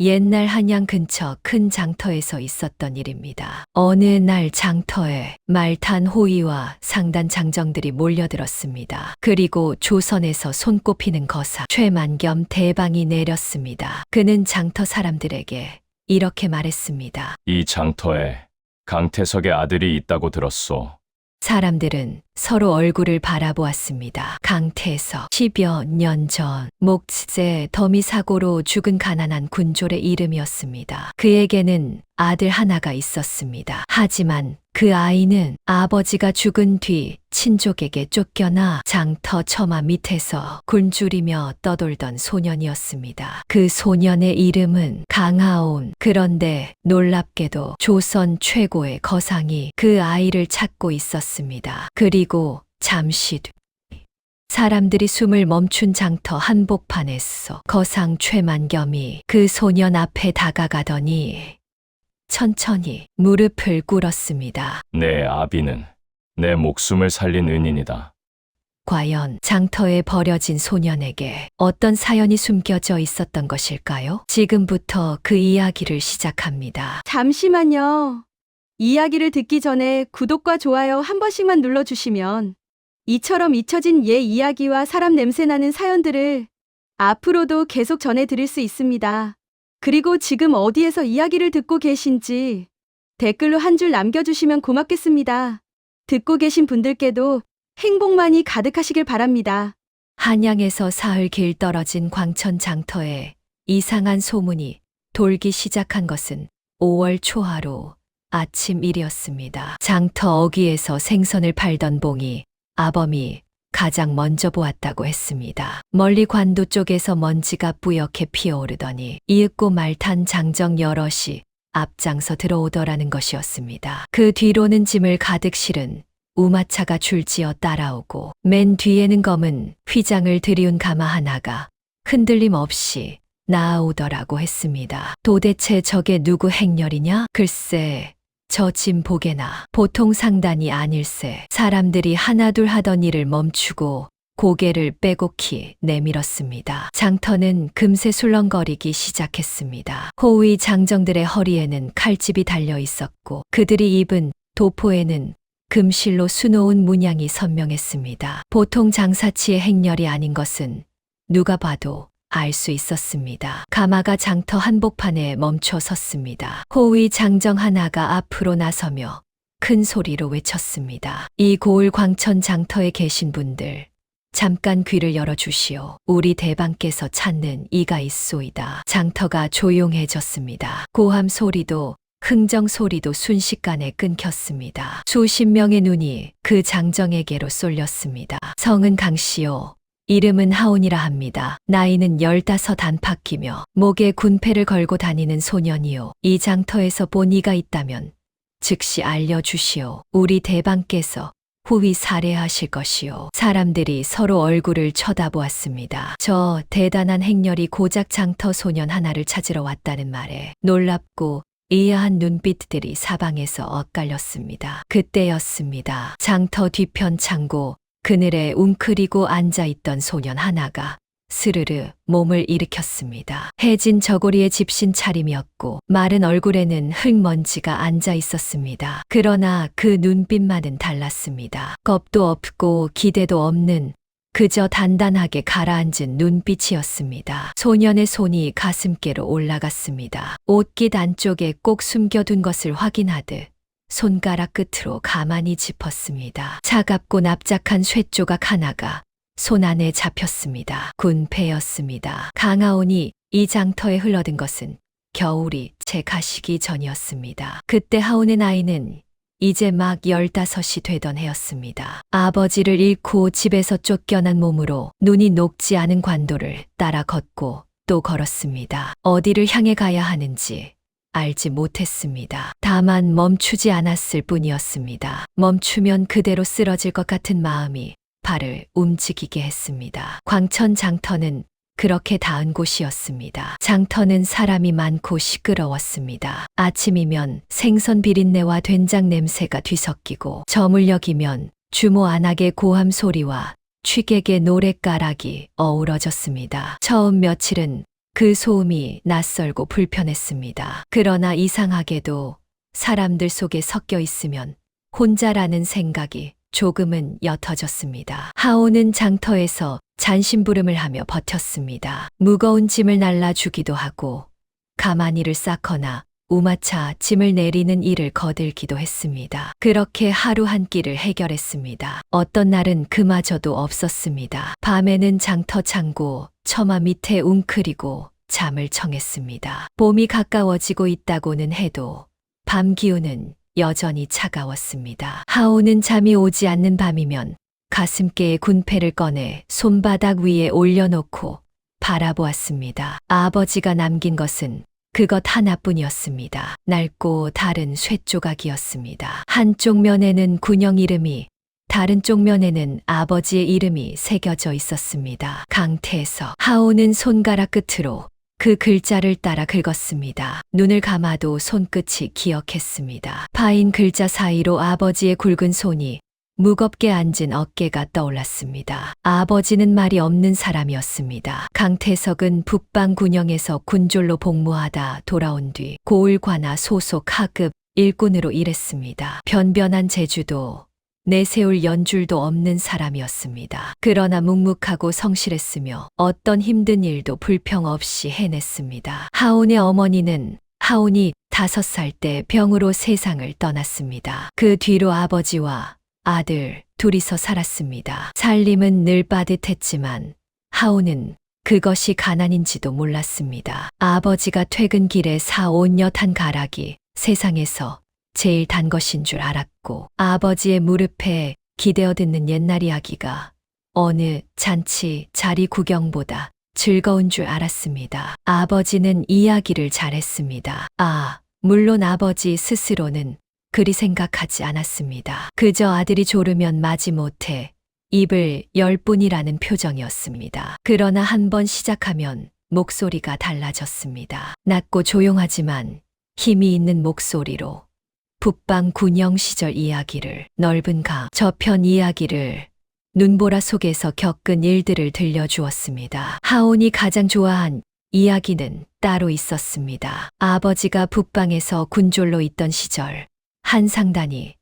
옛날 한양 근처 큰 장터에서 있었던 일입니다. 어느 날 장터에 말탄 호위와 상단 장정들이 몰려들었습니다. 그리고 조선에서 손꼽히는 거사 최만겸 대방이 내렸습니다. 그는 장터 사람들에게 이렇게 말했습니다. 이 장터에 강태석의 아들이 있다고 들었소. 사람들은 서로 얼굴을 바라보았습니다. 강태석 10여 년 전 목재 더미 사고로 죽은 가난한 군졸의 이름이었습니다. 그에게는 아들 하나가 있었습니다. 하지만 그 아이는 아버지가 죽은 뒤 친족에게 쫓겨나 장터 처마 밑에서 굶주리며 떠돌던 소년이었습니다. 그 소년의 이름은 강하온. 그런데 놀랍게도 조선 최고의 거상이 그 아이를 찾고 있었습니다. 그리고 잠시 뒤 사람들이 숨을 멈춘 장터 한복판에서 거상 최만겸이 그 소년 앞에 다가가더니 천천히 무릎을 꿇었습니다. 내 아비는 내 목숨을 살린 은인이다. 과연 장터에 버려진 소년에게 어떤 사연이 숨겨져 있었던 것일까요? 지금부터 그 이야기를 시작합니다. 잠시만요. 이야기를 듣기 전에 구독과 좋아요 한 번씩만 눌러주시면 이처럼 잊혀진 옛 이야기와 사람 냄새나는 사연들을 앞으로도 계속 전해드릴 수 있습니다. 그리고 지금 어디에서 이야기를 듣고 계신지 댓글로 한 줄 남겨주시면 고맙겠습니다. 듣고 계신 분들께도 행복만이 가득하시길 바랍니다. 한양에서 사흘 길 떨어진 광천 장터에 이상한 소문이 돌기 시작한 것은 5월 초하루 아침 일이었습니다. 장터 어귀에서 생선을 팔던 봉이 아범이 가장 먼저 보았다고 했습니다. 멀리 관도 쪽에서 먼지가 뿌옇게 피어오르더니 이윽고 말탄 장정 여럿이 앞장서 들어오더라는 것이었습니다. 그 뒤로는 짐을 가득 실은 우마차가 줄지어 따라오고 맨 뒤에는 검은 휘장을 들이운 가마 하나가 흔들림 없이 나아오더라고 했습니다. 도대체 저게 누구 행렬이냐? 글쎄 저 짐 보게나 보통 상단이 아닐세. 사람들이 하나둘 하던 일을 멈추고 고개를 빼곡히 내밀었습니다. 장터는 금세 술렁거리기 시작했습니다. 호위 장정들의 허리에는 칼집이 달려 있었고 그들이 입은 도포에는 금실로 수놓은 문양이 선명했습니다. 보통 장사치의 행렬이 아닌 것은 누가 봐도 알 수 있었습니다. 가마가 장터 한복판에 멈춰 섰습니다. 호위 장정 하나가 앞으로 나서며 큰 소리로 외쳤습니다. 이 고을 광천 장터에 계신 분들, 잠깐 귀를 열어주시오. 우리 대방께서 찾는 이가 있소이다. 장터가 조용해졌습니다. 고함 소리도 흥정 소리도 순식간에 끊겼습니다. 수십 명의 눈이 그 장정에게로 쏠렸습니다. 성은 강씨요. 이름은 하온이라 합니다. 나이는 15 안팎이며 목에 군패를 걸고 다니는 소년이요. 이 장터에서 본 이가 있다면 즉시 알려주시오. 우리 대방께서 후위 살해하실 것이요. 사람들이 서로 얼굴을 쳐다보았습니다. 저 대단한 행렬이 고작 장터 소년 하나를 찾으러 왔다는 말에 놀랍고 의아한 눈빛들이 사방에서 엇갈렸습니다. 그때였습니다. 장터 뒤편 창고 그늘에 웅크리고 앉아있던 소년 하나가 스르르 몸을 일으켰습니다. 해진 저고리에 집신 차림이었고 마른 얼굴에는 흙먼지가 앉아 있었습니다. 그러나 그 눈빛만은 달랐습니다. 겁도 없고 기대도 없는 그저 단단하게 가라앉은 눈빛이었습니다. 소년의 손이 가슴께로 올라갔습니다. 옷깃 안쪽에 꼭 숨겨둔 것을 확인하듯 손가락 끝으로 가만히 짚었습니다. 차갑고 납작한 쇠조각 하나가 손 안에 잡혔습니다. 군패였습니다. 강하온이 이 장터에 흘러든 것은 겨울이 채 가시기 전이었습니다. 그때 하온의 나이는 이제 막 15이 되던 해였습니다. 아버지를 잃고 집에서 쫓겨난 몸으로 눈이 녹지 않은 관도를 따라 걷고 또 걸었습니다. 어디를 향해 가야 하는지 알지 못했습니다. 다만 멈추지 않았을 뿐이었습니다. 멈추면 그대로 쓰러질 것 같은 마음이 발을 움직이게 했습니다. 광천 장터는 그렇게 닿은 곳이었습니다. 장터는 사람이 많고 시끄러웠습니다. 아침이면 생선 비린내와 된장 냄새가 뒤섞이고 저물녘이면 주모 안악의 고함 소리와 취객의 노랫가락이 어우러졌습니다. 처음 며칠은 그 소음이 낯설고 불편했습니다. 그러나 이상하게도 사람들 속에 섞여 있으면 혼자라는 생각이 조금은 옅어졌습니다. 하오는 장터에서 잔심부름을 하며 버텼습니다. 무거운 짐을 날라주기도 하고 가마니를 쌓거나 우마차 짐을 내리는 일을 거들기도 했습니다. 그렇게 하루 한 끼를 해결했습니다. 어떤 날은 그마저도 없었습니다. 밤에는 장터 창고 처마 밑에 웅크리고 잠을 청했습니다. 봄이 가까워지고 있다고는 해도 밤 기온은 여전히 차가웠습니다. 하오는 잠이 오지 않는 밤이면 가슴께에 군패를 꺼내 손바닥 위에 올려놓고 바라보았습니다. 아버지가 남긴 것은 그것 하나뿐이었습니다. 낡고 다른 쇠조각이었습니다. 한쪽 면에는 군영 이름이, 다른 쪽 면에는 아버지의 이름이 새겨져 있었습니다. 강태서. 하오는 손가락 끝으로 그 글자를 따라 긁었습니다. 눈을 감아도 손끝이 기억했습니다. 파인 글자 사이로 아버지의 굵은 손이 무겁게 앉은 어깨가 떠올랐습니다. 아버지는 말이 없는 사람이었습니다. 강태석은 북방 군영에서 군졸로 복무하다 돌아온 뒤 고을관아 소속 하급 일꾼으로 일했습니다. 변변한 재주도 내세울 연줄도 없는 사람이었습니다. 그러나 묵묵하고 성실했으며 어떤 힘든 일도 불평 없이 해냈습니다. 하온의 어머니는 하온이 5살 때 병으로 세상을 떠났습니다. 그 뒤로 아버지와 아들 둘이서 살았습니다. 살림은 늘 빠듯했지만 하온은 그것이 가난인지도 몰랐습니다. 아버지가 퇴근길에 사온 엿한 가락이 세상에서 제일 단 것인 줄 알았고 아버지의 무릎에 기대어 듣는 옛날 이야기가 어느 잔치 자리 구경보다 즐거운 줄 알았습니다. 아버지는 이야기를 잘했습니다. 물론 아버지 스스로는 그리 생각하지 않았습니다. 그저 아들이 졸으면 마지못해 입을 열 뿐이라는 표정이었습니다. 그러나 한번 시작하면 목소리가 달라졌습니다. 낮고 조용하지만 힘이 있는 목소리로 북방 군영 시절 이야기를, 넓은 강 저편 이야기를, 눈보라 속에서 겪은 일들을 들려주었습니다. 하온이 가장 좋아한 이야기는 따로 있었습니다. 아버지가 북방에서 군졸로 있던 시절 한 상단이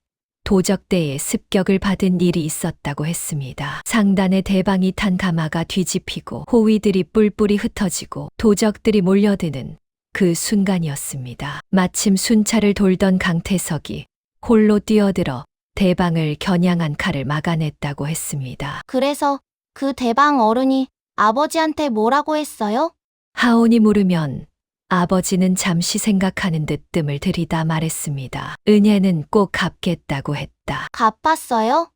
도적대의 습격을 받은 일이 있었다고 했습니다. 상단의 대방이 탄 가마가 뒤집히고 호위들이 뿔뿔이 흩어지고 도적들이 몰려드는 그 순간이었습니다. 마침 순찰을 돌던 강태석이 홀로 뛰어들어 대방을 겨냥한 칼을 막아냈다고 했습니다. 그래서 그 대방 어른이 아버지한테 뭐라고 했어요? 하온이 물으면 아버지는 잠시 생각하는 듯 뜸을 들이다 말했습니다. 은혜는 꼭 갚겠다고 했다. 갚았어요?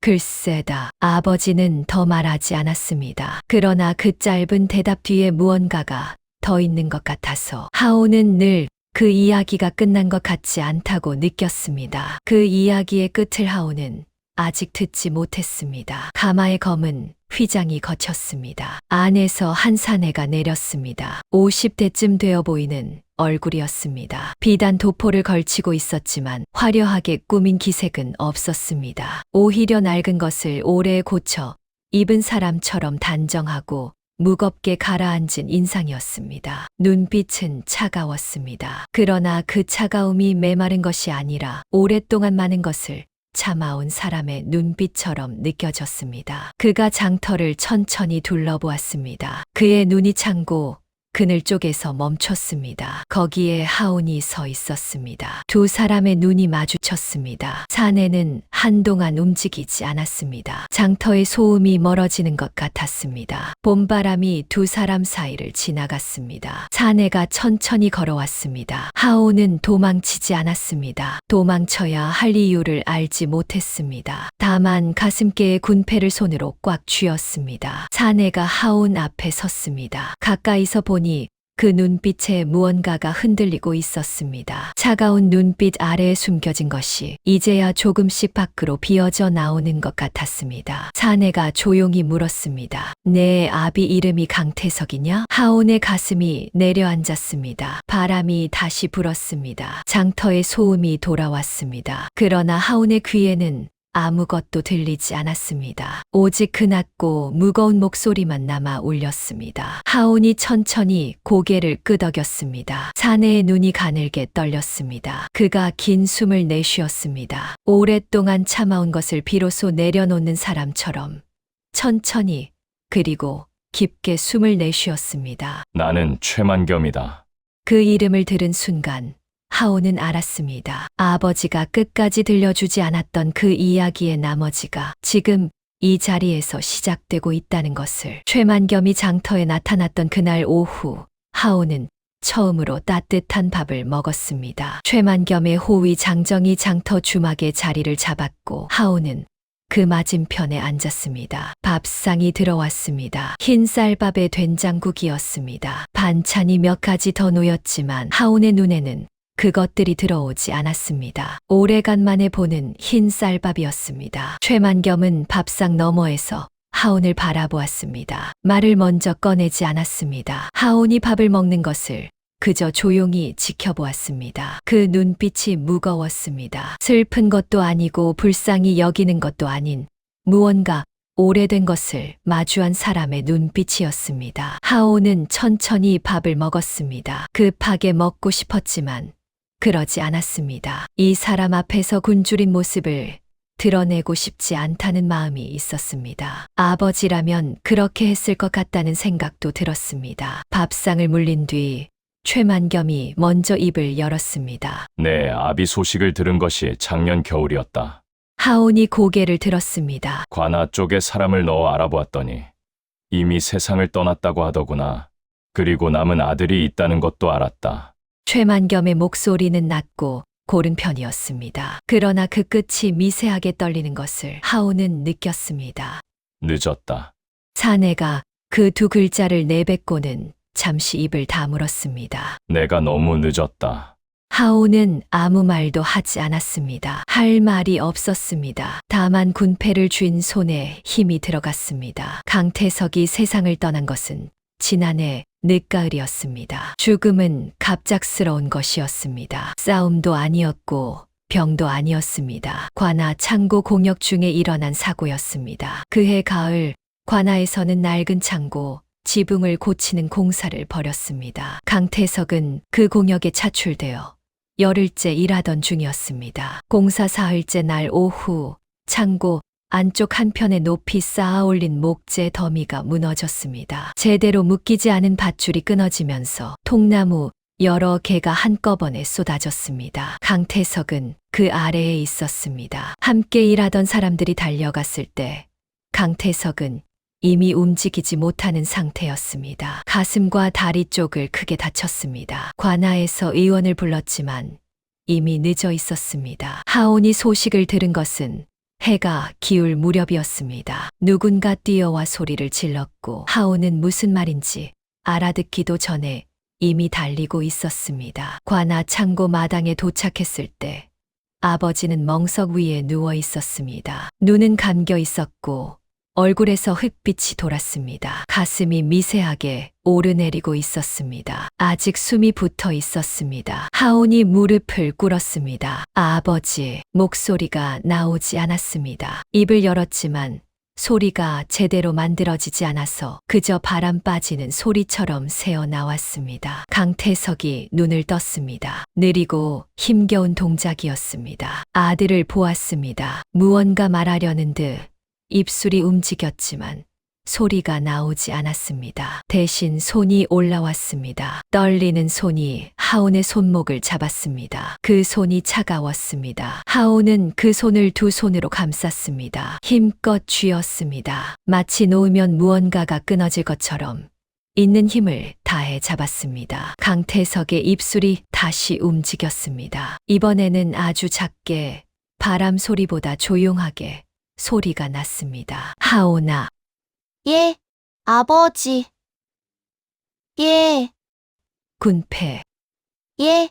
글쎄다. 아버지는 더 말하지 않았습니다. 그러나 그 짧은 대답 뒤에 무언가가 더 있는 것 같아서 하온은 늘 그 이야기가 끝난 것 같지 않다고 느꼈습니다. 그 이야기의 끝을 하온은 아직 듣지 못했습니다. 가마의 검은 휘장이 거쳤습니다. 안에서 한 사내가 내렸습니다. 50대쯤 되어 보이는 얼굴이었습니다. 비단 도포를 걸치고 있었지만 화려하게 꾸민 기색은 없었습니다. 오히려 낡은 것을 오래 고쳐 입은 사람처럼 단정하고 무겁게 가라앉은 인상이었습니다. 눈빛은 차가웠습니다. 그러나 그 차가움이 메마른 것이 아니라 오랫동안 많은 것을 참아온 사람의 눈빛처럼 느껴졌습니다. 그가 장터를 천천히 둘러보았습니다. 그의 눈이 창고 그늘 쪽에서 멈췄습니다. 거기에 하온이 서 있었습니다. 두 사람의 눈이 마주쳤습니다. 사내는 한동안 움직이지 않았습니다. 장터의 소음이 멀어지는 것 같았습니다. 봄바람이 두 사람 사이를 지나갔습니다. 사내가 천천히 걸어왔습니다. 하온은 도망치지 않았습니다. 도망쳐야 할 이유를 알지 못했습니다. 다만 가슴께에 군패를 손으로 꽉 쥐었습니다. 사내가 하온 앞에 섰습니다. 가까이서 보니 그 눈빛에 무언가가 흔들리고 있었습니다. 차가운 눈빛 아래에 숨겨진 것이 이제야 조금씩 밖으로 비어져 나오는 것 같았습니다. 사내가 조용히 물었습니다. 내 아비 이름이 강태석이냐? 하온의 가슴이 내려앉았습니다. 바람이 다시 불었습니다. 장터의 소음이 돌아왔습니다. 그러나 하온의 귀에는 아무것도 들리지 않았습니다. 오직 그 낮고 무거운 목소리만 남아 울렸습니다. 하온이 천천히 고개를 끄덕였습니다. 사내의 눈이 가늘게 떨렸습니다. 그가 긴 숨을 내쉬었습니다. 오랫동안 참아온 것을 비로소 내려놓는 사람처럼 천천히 그리고 깊게 숨을 내쉬었습니다. 나는 최만겸이다. 그 이름을 들은 순간 하온은 알았습니다. 아버지가 끝까지 들려주지 않았던 그 이야기의 나머지가 지금 이 자리에서 시작되고 있다는 것을. 최만겸이 장터에 나타났던 그날 오후, 하온은 처음으로 따뜻한 밥을 먹었습니다. 최만겸의 호위 장정이 장터 주막에 자리를 잡았고 하온은 그 맞은편에 앉았습니다. 밥상이 들어왔습니다. 흰 쌀밥에 된장국이었습니다. 반찬이 몇 가지 더 놓였지만 하온의 눈에는 그것들이 들어오지 않았습니다. 오래간만에 보는 흰 쌀밥이었습니다. 최만겸은 밥상 너머에서 하온을 바라보았습니다. 말을 먼저 꺼내지 않았습니다. 하온이 밥을 먹는 것을 그저 조용히 지켜보았습니다. 그 눈빛이 무거웠습니다. 슬픈 것도 아니고 불쌍히 여기는 것도 아닌 무언가 오래된 것을 마주한 사람의 눈빛이었습니다. 하온은 천천히 밥을 먹었습니다. 급하게 먹고 싶었지만 그러지 않았습니다. 이 사람 앞에서 굶주린 모습을 드러내고 싶지 않다는 마음이 있었습니다. 아버지라면 그렇게 했을 것 같다는 생각도 들었습니다. 밥상을 물린 뒤 최만겸이 먼저 입을 열었습니다. 내 아비 소식을 들은 것이 작년 겨울이었다. 하온이 고개를 들었습니다. 관아 쪽에 사람을 넣어 알아보았더니 이미 세상을 떠났다고 하더구나. 그리고 남은 아들이 있다는 것도 알았다. 최만겸의 목소리는 낮고 고른 편이었습니다. 그러나 그 끝이 미세하게 떨리는 것을 하온은 느꼈습니다. 늦었다. 사내가 그 두 글자를 내뱉고는 잠시 입을 다물었습니다. 내가 너무 늦었다. 하온은 아무 말도 하지 않았습니다. 할 말이 없었습니다. 다만 군패를 쥔 손에 힘이 들어갔습니다. 강태석이 세상을 떠난 것은 지난해 늦가을이었습니다. 죽음은 갑작스러운 것이었습니다. 싸움도 아니었고 병도 아니었습니다. 관아 창고 공역 중에 일어난 사고였습니다. 그해 가을 관아에서는 낡은 창고 지붕을 고치는 공사를 벌였습니다. 강태석은 그 공역에 차출되어 열흘째 일하던 중이었습니다. 공사 사흘째 날 오후 창고 안쪽 한편에 높이 쌓아 올린 목재 더미가 무너졌습니다. 제대로 묶이지 않은 밧줄이 끊어지면서 통나무 여러 개가 한꺼번에 쏟아졌습니다. 강태석은 그 아래에 있었습니다. 함께 일하던 사람들이 달려갔을 때 강태석은 이미 움직이지 못하는 상태였습니다. 가슴과 다리 쪽을 크게 다쳤습니다. 관아에서 의원을 불렀지만 이미 늦어 있었습니다. 하온이 소식을 들은 것은 해가 기울 무렵이었습니다. 누군가 뛰어와 소리를 질렀고 하온은 무슨 말인지 알아듣기도 전에 이미 달리고 있었습니다. 관아 창고 마당에 도착했을 때 아버지는 멍석 위에 누워 있었습니다. 눈은 감겨 있었고 얼굴에서 흙빛이 돌았습니다. 가슴이 미세하게 오르내리고 있었습니다. 아직 숨이 붙어 있었습니다. 하온이 무릎을 꿇었습니다. 아버지, 목소리가 나오지 않았습니다. 입을 열었지만 소리가 제대로 만들어지지 않아서 그저 바람 빠지는 소리처럼 새어 나왔습니다. 강태석이 눈을 떴습니다. 느리고 힘겨운 동작이었습니다. 아들을 보았습니다. 무언가 말하려는 듯 입술이 움직였지만 소리가 나오지 않았습니다. 대신 손이 올라왔습니다. 떨리는 손이 하온의 손목을 잡았습니다. 그 손이 차가웠습니다. 하온은 그 손을 두 손으로 감쌌습니다. 힘껏 쥐었습니다. 마치 놓으면 무언가가 끊어질 것처럼 있는 힘을 다해 잡았습니다. 강태석의 입술이 다시 움직였습니다. 이번에는 아주 작게 바람 소리보다 조용하게 소리가 났습니다. 하온아. 예, 아버지. 예, 군패. 예,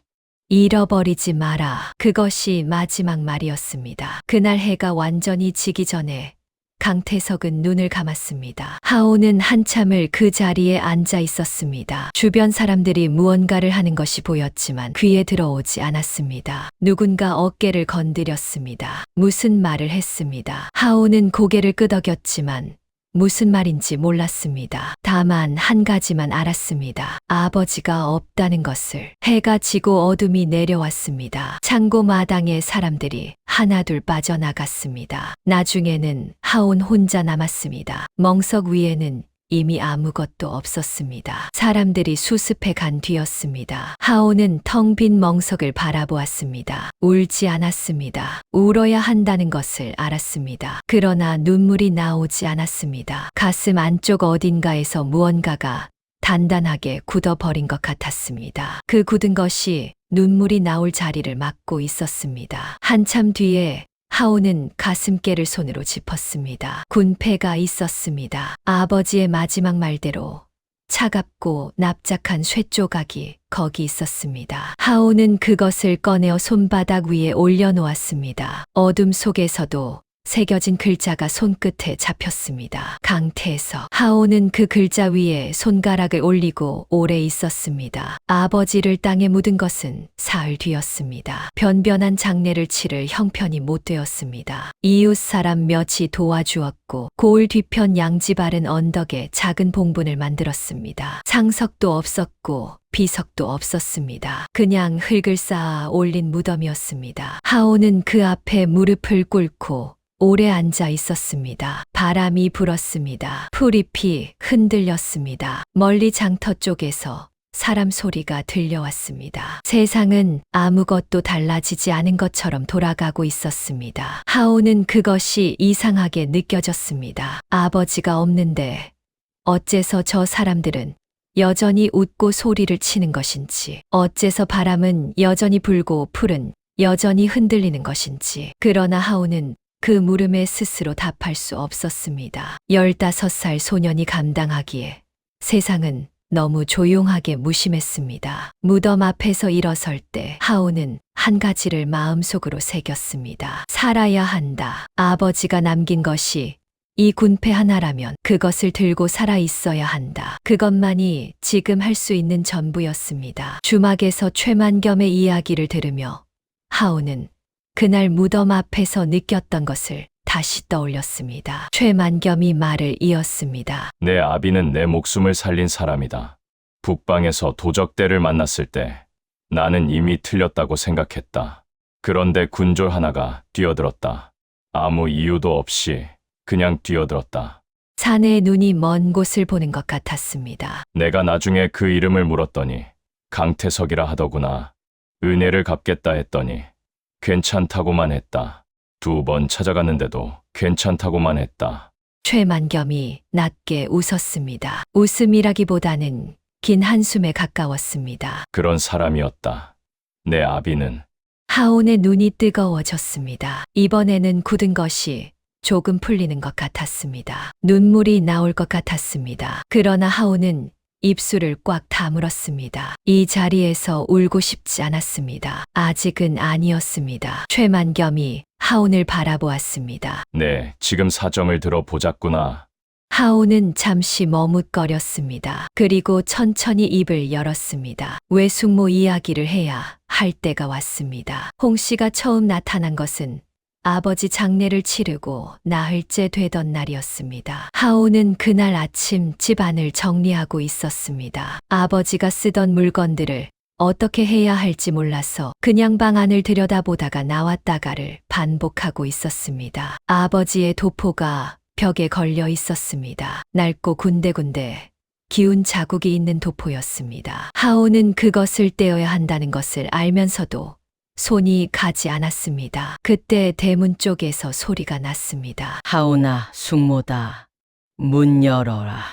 잃어버리지 마라. 그것이 마지막 말이었습니다. 그날 해가 완전히 지기 전에 강태석은 눈을 감았습니다. 하오는 한참을 그 자리에 앉아 있었습니다. 주변 사람들이 무언가를 하는 것이 보였지만 귀에 들어오지 않았습니다. 누군가 어깨를 건드렸습니다. 무슨 말을 했습니다. 하오는 고개를 끄덕였지만 무슨 말인지 몰랐습니다. 다만 한 가지만 알았습니다. 아버지가 없다는 것을. 해가 지고 어둠이 내려왔습니다. 창고 마당에 사람들이 하나둘 빠져나갔습니다. 나중에는 하온 혼자 남았습니다. 멍석 위에는 이미 아무것도 없었습니다. 사람들이 수습해 간 뒤였습니다. 하오는 텅 빈 멍석을 바라보았습니다. 울지 않았습니다. 울어야 한다는 것을 알았습니다. 그러나 눈물이 나오지 않았습니다. 가슴 안쪽 어딘가에서 무언가가 단단하게 굳어버린 것 같았습니다. 그 굳은 것이 눈물이 나올 자리를 막고 있었습니다. 한참 뒤에 하오는 가슴께를 손으로 짚었습니다. 군패가 있었습니다. 아버지의 마지막 말대로 차갑고 납작한 쇠조각이 거기 있었습니다. 하오는 그것을 꺼내어 손바닥 위에 올려놓았습니다. 어둠 속에서도 새겨진 글자가 손끝에 잡혔습니다. 강태석. 하오는 그 글자 위에 손가락을 올리고 오래 있었습니다. 아버지를 땅에 묻은 것은 사흘 뒤였습니다. 변변한 장례를 치를 형편이 못 되었습니다. 이웃 사람 몇이 도와주었고 고을 뒤편 양지 바른 언덕에 작은 봉분을 만들었습니다. 상석도 없었고 비석도 없었습니다. 그냥 흙을 쌓아 올린 무덤이었습니다. 하오는 그 앞에 무릎을 꿇고 오래 앉아 있었습니다. 바람이 불었습니다. 풀잎이 흔들렸습니다. 멀리 장터 쪽에서 사람 소리가 들려왔습니다. 세상은 아무것도 달라지지 않은 것처럼 돌아가고 있었습니다. 하오는 그것이 이상하게 느껴졌습니다. 아버지가 없는데 어째서 저 사람들은 여전히 웃고 소리를 치는 것인지, 어째서 바람은 여전히 불고 풀은 여전히 흔들리는 것인지. 그러나 하오는 그 물음에 스스로 답할 수 없었습니다. 15살 소년이 감당하기에 세상은 너무 조용하게 무심했습니다. 무덤 앞에서 일어설 때 하오는 한 가지를 마음속으로 새겼습니다. 살아야 한다. 아버지가 남긴 것이 이 군패 하나라면 그것을 들고 살아 있어야 한다. 그것만이 지금 할 수 있는 전부였습니다. 주막에서 최만겸의 이야기를 들으며 하오는 그날 무덤 앞에서 느꼈던 것을 다시 떠올렸습니다. 최만겸이 말을 이었습니다. 내 아비는 내 목숨을 살린 사람이다. 북방에서 도적대를 만났을 때 나는 이미 틀렸다고 생각했다. 그런데 군졸 하나가 뛰어들었다. 아무 이유도 없이 그냥 뛰어들었다. 사내의 눈이 먼 곳을 보는 것 같았습니다. 내가 나중에 그 이름을 물었더니 강태석이라 하더구나. 은혜를 갚겠다 했더니 괜찮다고만 했다. 2번 찾아갔는데도 괜찮다고만 했다. 최만겸이 낮게 웃었습니다. 웃음이라기보다는 긴 한숨에 가까웠습니다. 그런 사람이었다. 내 아비는. 하온의 눈이 뜨거워졌습니다. 이번에는 굳은 것이 조금 풀리는 것 같았습니다. 눈물이 나올 것 같았습니다. 그러나 하온은 입술을 꽉 다물었습니다. 이 자리에서 울고 싶지 않았습니다. 아직은 아니었습니다. 최만겸이 하온을 바라보았습니다. 네, 지금 사정을 들어보자꾸나. 하온은 잠시 머뭇거렸습니다. 그리고 천천히 입을 열었습니다. 외숙모 이야기를 해야 할 때가 왔습니다. 홍 씨가 처음 나타난 것은 아버지 장례를 치르고 나흘째 되던 날이었습니다. 하오는 그날 아침 집안을 정리하고 있었습니다. 아버지가 쓰던 물건들을 어떻게 해야 할지 몰라서 그냥 방 안을 들여다보다가 나왔다가를 반복하고 있었습니다. 아버지의 도포가 벽에 걸려 있었습니다. 낡고 군데군데 기운 자국이 있는 도포였습니다. 하오는 그것을 떼어야 한다는 것을 알면서도 손이 가지 않았습니다. 그때 대문 쪽에서 소리가 났습니다. 하오나 숙모다. 문 열어라.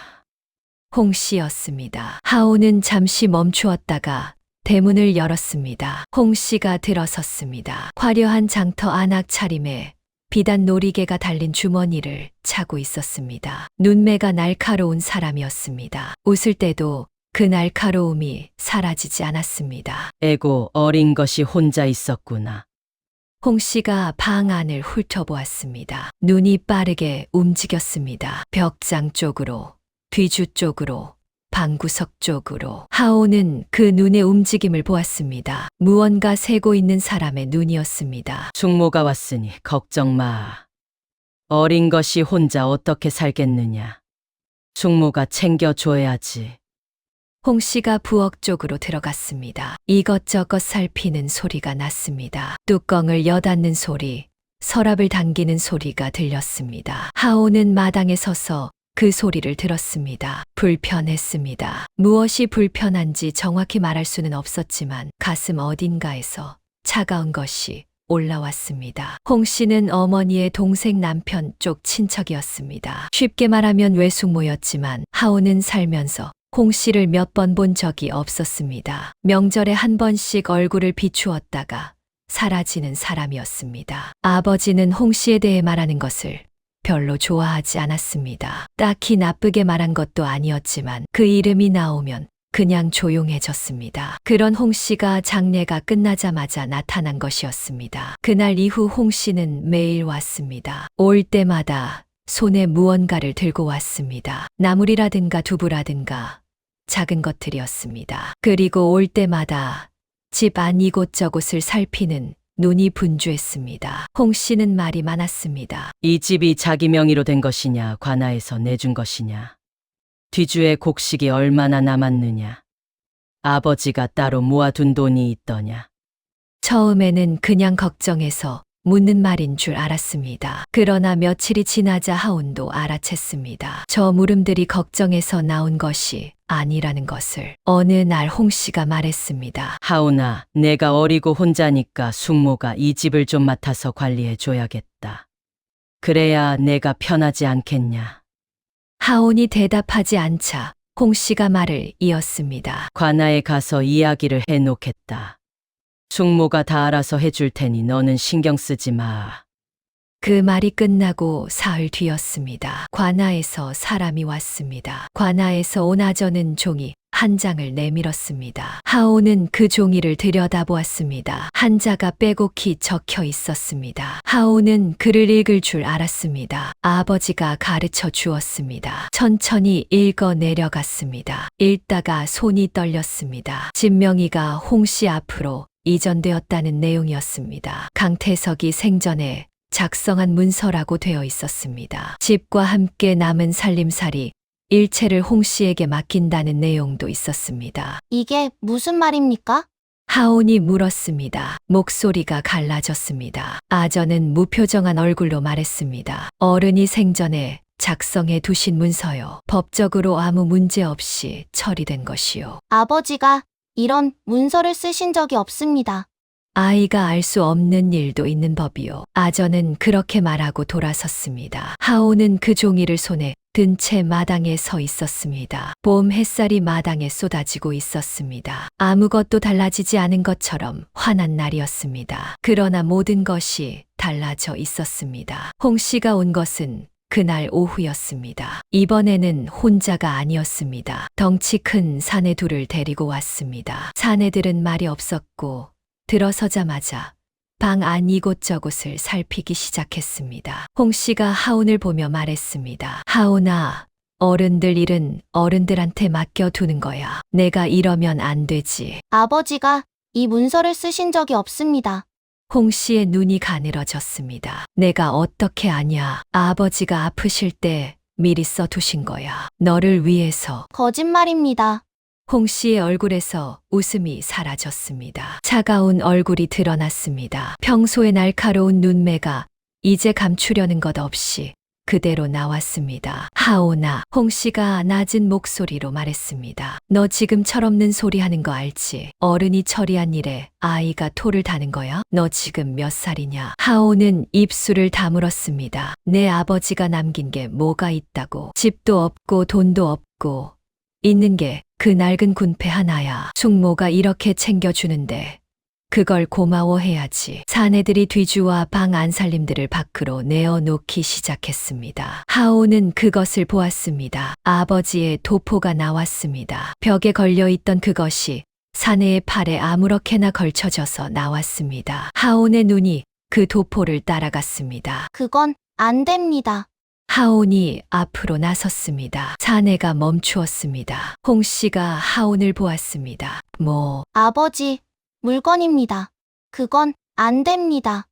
홍 씨였습니다. 하오는 잠시 멈추었다가 대문을 열었습니다. 홍 씨가 들어섰습니다. 화려한 장터 안악 차림에 비단 놀이개가 달린 주머니를 차고 있었습니다. 눈매가 날카로운 사람이었습니다. 웃을 때도 그 날카로움이 사라지지 않았습니다. 에고 어린 것이 혼자 있었구나. 홍 씨가 방 안을 훑어보았습니다. 눈이 빠르게 움직였습니다. 벽장 쪽으로, 뒤주 쪽으로, 방구석 쪽으로. 하오는 그 눈의 움직임을 보았습니다. 무언가 새고 있는 사람의 눈이었습니다. 숙모가 왔으니 걱정 마. 어린 것이 혼자 어떻게 살겠느냐. 숙모가 챙겨줘야지. 홍 씨가 부엌 쪽으로 들어갔습니다. 이것저것 살피는 소리가 났습니다. 뚜껑을 여닫는 소리, 서랍을 당기는 소리가 들렸습니다. 하오는 마당에 서서 그 소리를 들었습니다. 불편했습니다. 무엇이 불편한지 정확히 말할 수는 없었지만 가슴 어딘가에서 차가운 것이 올라왔습니다. 홍 씨는 어머니의 동생 남편 쪽 친척이었습니다. 쉽게 말하면 외숙모였지만 하오는 살면서 홍 씨를 몇 번 본 적이 없었습니다. 명절에 한 번씩 얼굴을 비추었다가 사라지는 사람이었습니다. 아버지는 홍 씨에 대해 말하는 것을 별로 좋아하지 않았습니다. 딱히 나쁘게 말한 것도 아니었지만 그 이름이 나오면 그냥 조용해졌습니다. 그런 홍 씨가 장례가 끝나자마자 나타난 것이었습니다. 그날 이후 홍 씨는 매일 왔습니다. 올 때마다 손에 무언가를 들고 왔습니다. 나물이라든가 두부라든가 작은 것들이었습니다. 그리고 올 때마다 집 안 이곳저곳을 살피는 눈이 분주했습니다. 홍 씨는 말이 많았습니다. 이 집이 자기 명의로 된 것이냐, 관아에서 내준 것이냐. 뒤주의 곡식이 얼마나 남았느냐. 아버지가 따로 모아둔 돈이 있더냐. 처음에는 그냥 걱정해서 묻는 말인 줄 알았습니다. 그러나 며칠이 지나자 하온도 알아챘습니다. 저 물음들이 걱정해서 나온 것이 아니라는 것을. 어느 날 홍 씨가 말했습니다. 하오나, 내가 어리고 혼자니까 숙모가 이 집을 좀 맡아서 관리해 줘야겠다. 그래야 내가 편하지 않겠냐. 하온이 대답하지 않자 홍 씨가 말을 이었습니다. 관아에 가서 이야기를 해놓겠다. 숙모가 다 알아서 해줄 테니 너는 신경 쓰지 마. 그 말이 끝나고 사흘 뒤였습니다. 관아에서 사람이 왔습니다. 관아에서 온 아저는 종이 한 장을 내밀었습니다. 하오는 그 종이를 들여다보았습니다. 한자가 빼곡히 적혀 있었습니다. 하오는 글을 읽을 줄 알았습니다. 아버지가 가르쳐 주었습니다. 천천히 읽어 내려갔습니다. 읽다가 손이 떨렸습니다. 진명이가 홍 씨 앞으로 이전되었다는 내용이었습니다. 강태석이 생전에 작성한 문서라고 되어 있었습니다. 집과 함께 남은 살림살이 일체를 홍 씨에게 맡긴다는 내용도 있었습니다. 이게 무슨 말입니까? 하온이 물었습니다. 목소리가 갈라졌습니다. 아저는 무표정한 얼굴로 말했습니다. 어른이 생전에 작성해 두신 문서요. 법적으로 아무 문제 없이 처리된 것이요. 아버지가 이런 문서를 쓰신 적이 없습니다. 아이가 알 수 없는 일도 있는 법이요. 아저는 그렇게 말하고 돌아섰습니다. 하오는 그 종이를 손에 든 채 마당에 서 있었습니다. 봄 햇살이 마당에 쏟아지고 있었습니다. 아무것도 달라지지 않은 것처럼 환한 날이었습니다. 그러나 모든 것이 달라져 있었습니다. 홍 씨가 온 것은 그날 오후였습니다. 이번에는 혼자가 아니었습니다. 덩치 큰 사내 둘을 데리고 왔습니다. 사내들은 말이 없었고 들어서자마자 방 안 이곳저곳을 살피기 시작했습니다. 홍 씨가 하온을 보며 말했습니다. 하온아, 어른들 일은 어른들한테 맡겨두는 거야. 내가 이러면 안 되지. 아버지가 이 문서를 쓰신 적이 없습니다. 홍 씨의 눈이 가늘어졌습니다. 내가 어떻게 아냐. 아버지가 아프실 때 미리 써두신 거야. 너를 위해서. 거짓말입니다. 홍 씨의 얼굴에서 웃음이 사라졌습니다. 차가운 얼굴이 드러났습니다. 평소의 날카로운 눈매가 이제 감추려는 것 없이 그대로 나왔습니다. 하오나, 홍 씨가 낮은 목소리로 말했습니다. 너 지금 철없는 소리 하는 거 알지? 어른이 처리한 일에 아이가 토를 다는 거야? 너 지금 몇 살이냐? 하오는 입술을 다물었습니다. 내 아버지가 남긴 게 뭐가 있다고? 집도 없고 돈도 없고 있는 게 그 낡은 군패 하나야. 숙모가 이렇게 챙겨주는데 그걸 고마워해야지. 사내들이 뒤주와 방 안살림들을 밖으로 내어놓기 시작했습니다. 하오는 그것을 보았습니다. 아버지의 도포가 나왔습니다. 벽에 걸려있던 그것이 사내의 팔에 아무렇게나 걸쳐져서 나왔습니다. 하온의 눈이 그 도포를 따라갔습니다. 그건 안 됩니다. 하온이 앞으로 나섰습니다. 사내가 멈추었습니다. 홍 씨가 하온을 보았습니다. 아버지, 물건입니다. 그건 안 됩니다.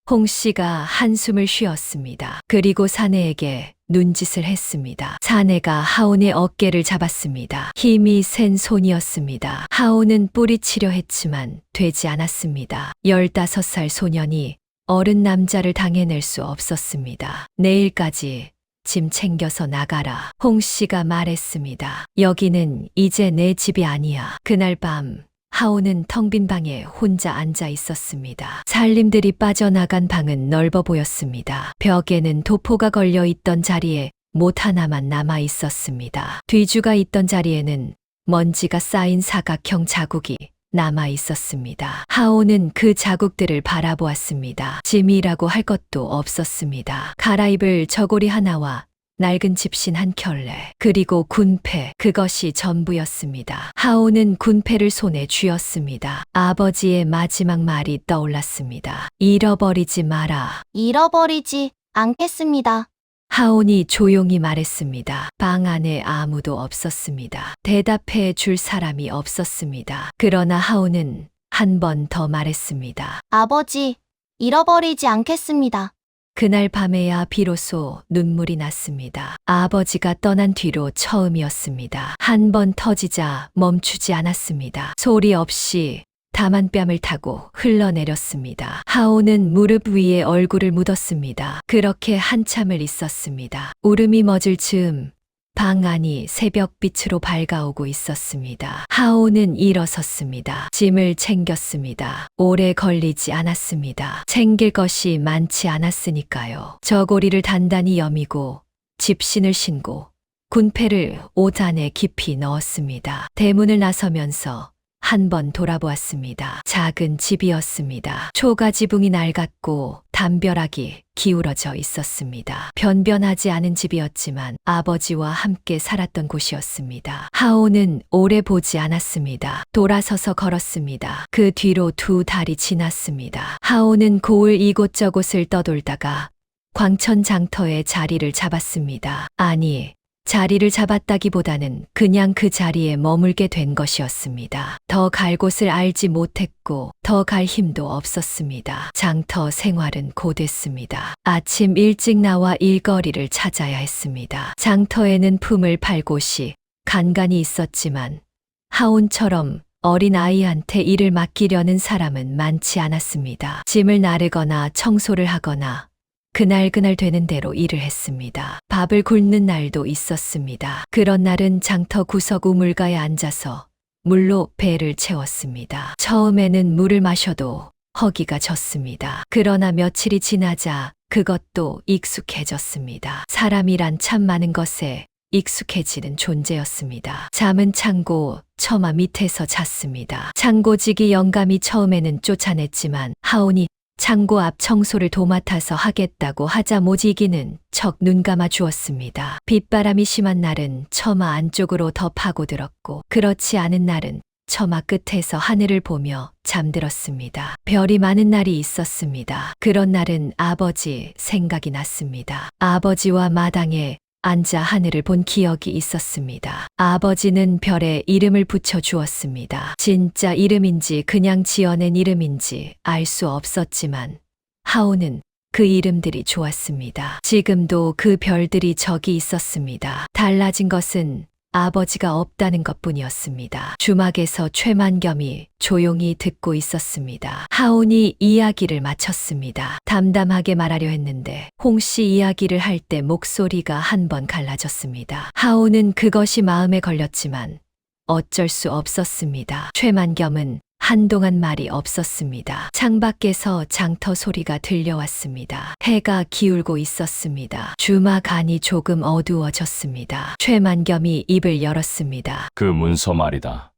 홍 씨가 한숨을 쉬었습니다. 그리고 사내에게 눈짓을 했습니다. 사내가 하온의 어깨를 잡았습니다. 힘이 센 손이었습니다. 하온은 뿌리치려 했지만 되지 않았습니다. 15살 소년이 어른 남자를 당해낼 수 없었습니다. 내일까지 짐 챙겨서 나가라. 홍 씨가 말했습니다. 여기는 이제 내 집이 아니야. 그날 밤 하온은 텅 빈 방에 혼자 앉아 있었습니다. 살림들이 빠져나간 방은 넓어 보였습니다. 벽에는 도포가 걸려 있던 자리에 못 하나만 남아 있었습니다. 뒤주가 있던 자리에는 먼지가 쌓인 사각형 자국이 남아 있었습니다. 하온은 그 자국들을 바라보았습니다. 짐이라고 할 것도 없었습니다. 갈아입을 저고리 하나와 낡은 집신 한 켤레, 그리고 군패, 그것이 전부였습니다. 하온은 군패를 손에 쥐었습니다. 아버지의 마지막 말이 떠올랐습니다. 잃어버리지 마라. 잃어버리지 않겠습니다. 하온이 조용히 말했습니다. 방 안에 아무도 없었습니다. 대답해 줄 사람이 없었습니다. 그러나 하온은 한 번 더 말했습니다. 아버지, 잃어버리지 않겠습니다. 그날 밤에야 비로소 눈물이 났습니다. 아버지가 떠난 뒤로 처음이었습니다. 한 번 터지자 멈추지 않았습니다. 소리 없이 다만 뺨을 타고 흘러내렸습니다. 하온은 무릎 위에 얼굴을 묻었습니다. 그렇게 한참을 있었습니다. 울음이 멎을 즈음 방 안이 새벽빛으로 밝아오고 있었습니다. 하온은 일어섰습니다. 짐을 챙겼습니다. 오래 걸리지 않았습니다. 챙길 것이 많지 않았으니까요. 저고리를 단단히 여미고 집신을 신고 군패를 옷 안에 깊이 넣었습니다. 대문을 나서면서 한 번 돌아보았습니다. 작은 집이었습니다. 초가 지붕이 낡았고 담벼락이 기울어져 있었습니다. 변변하지 않은 집이었지만 아버지와 함께 살았던 곳이었습니다. 하온은 오래 보지 않았습니다. 돌아서서 걸었습니다. 그 뒤로 2달이 지났습니다. 하온은 고을 이곳저곳을 떠돌다가 광천 장터에 자리를 잡았습니다. 아니, 자리를 잡았다기보다는 그냥 그 자리에 머물게 된 것이었습니다. 더 갈 곳을 알지 못했고 더 갈 힘도 없었습니다. 장터 생활은 고됐습니다. 아침 일찍 나와 일거리를 찾아야 했습니다. 장터에는 품을 팔 곳이 간간히 있었지만 하온처럼 어린 아이한테 일을 맡기려는 사람은 많지 않았습니다. 짐을 나르거나 청소를 하거나 그날 되는 대로 일을 했습니다. 밥을 굶는 날도 있었습니다. 그런 날은 장터 구석 우물가에 앉아서 물로 배를 채웠습니다. 처음에는 물을 마셔도 허기가 졌습니다. 그러나 며칠이 지나자 그것도 익숙해졌습니다. 사람이란 참 많은 것에 익숙해지는 존재였습니다. 잠은 창고 처마 밑에서 잤습니다. 창고직이 영감이 처음에는 쫓아냈지만 하온이 창고 앞 청소를 도맡아서 하겠다고 하자 모지기는 척 눈감아 주었습니다. 빗바람이 심한 날은 처마 안쪽으로 더 파고들었고 그렇지 않은 날은 처마 끝에서 하늘을 보며 잠들었습니다. 별이 많은 날이 있었습니다. 그런 날은 아버지 생각이 났습니다. 아버지와 마당에 앉아 하늘을 본 기억이 있었습니다. 아버지는 별에 이름을 붙여 주었습니다. 진짜 이름인지 그냥 지어낸 이름인지 알 수 없었지만 하온은 그 이름들이 좋았습니다. 지금도 그 별들이 저기 있었습니다. 달라진 것은 아버지가 없다는 것뿐이었습니다. 주막에서 최만겸이 조용히 듣고 있었습니다. 하온이 이야기를 마쳤습니다. 담담하게 말하려 했는데 홍 씨 이야기를 할 때 목소리가 한 번 갈라졌습니다. 하온은 그것이 마음에 걸렸지만 어쩔 수 없었습니다. 최만겸은 한동안 말이 없었습니다. 창밖에서 장터 소리가 들려왔습니다. 해가 기울고 있었습니다. 주막 안이 조금 어두워졌습니다. 최만겸이 입을 열었습니다. 그 문서 말이다.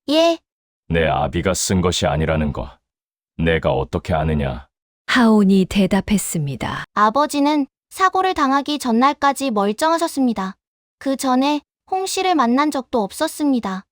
예, 내 아비가 쓴 것이 아니라는 거. 내가 어떻게 아느냐. 하온이 대답했습니다. 아버지는 사고를 당하기 전날까지 멀쩡하셨습니다. 그 전에 홍 씨를 만난 적도 없었습니다.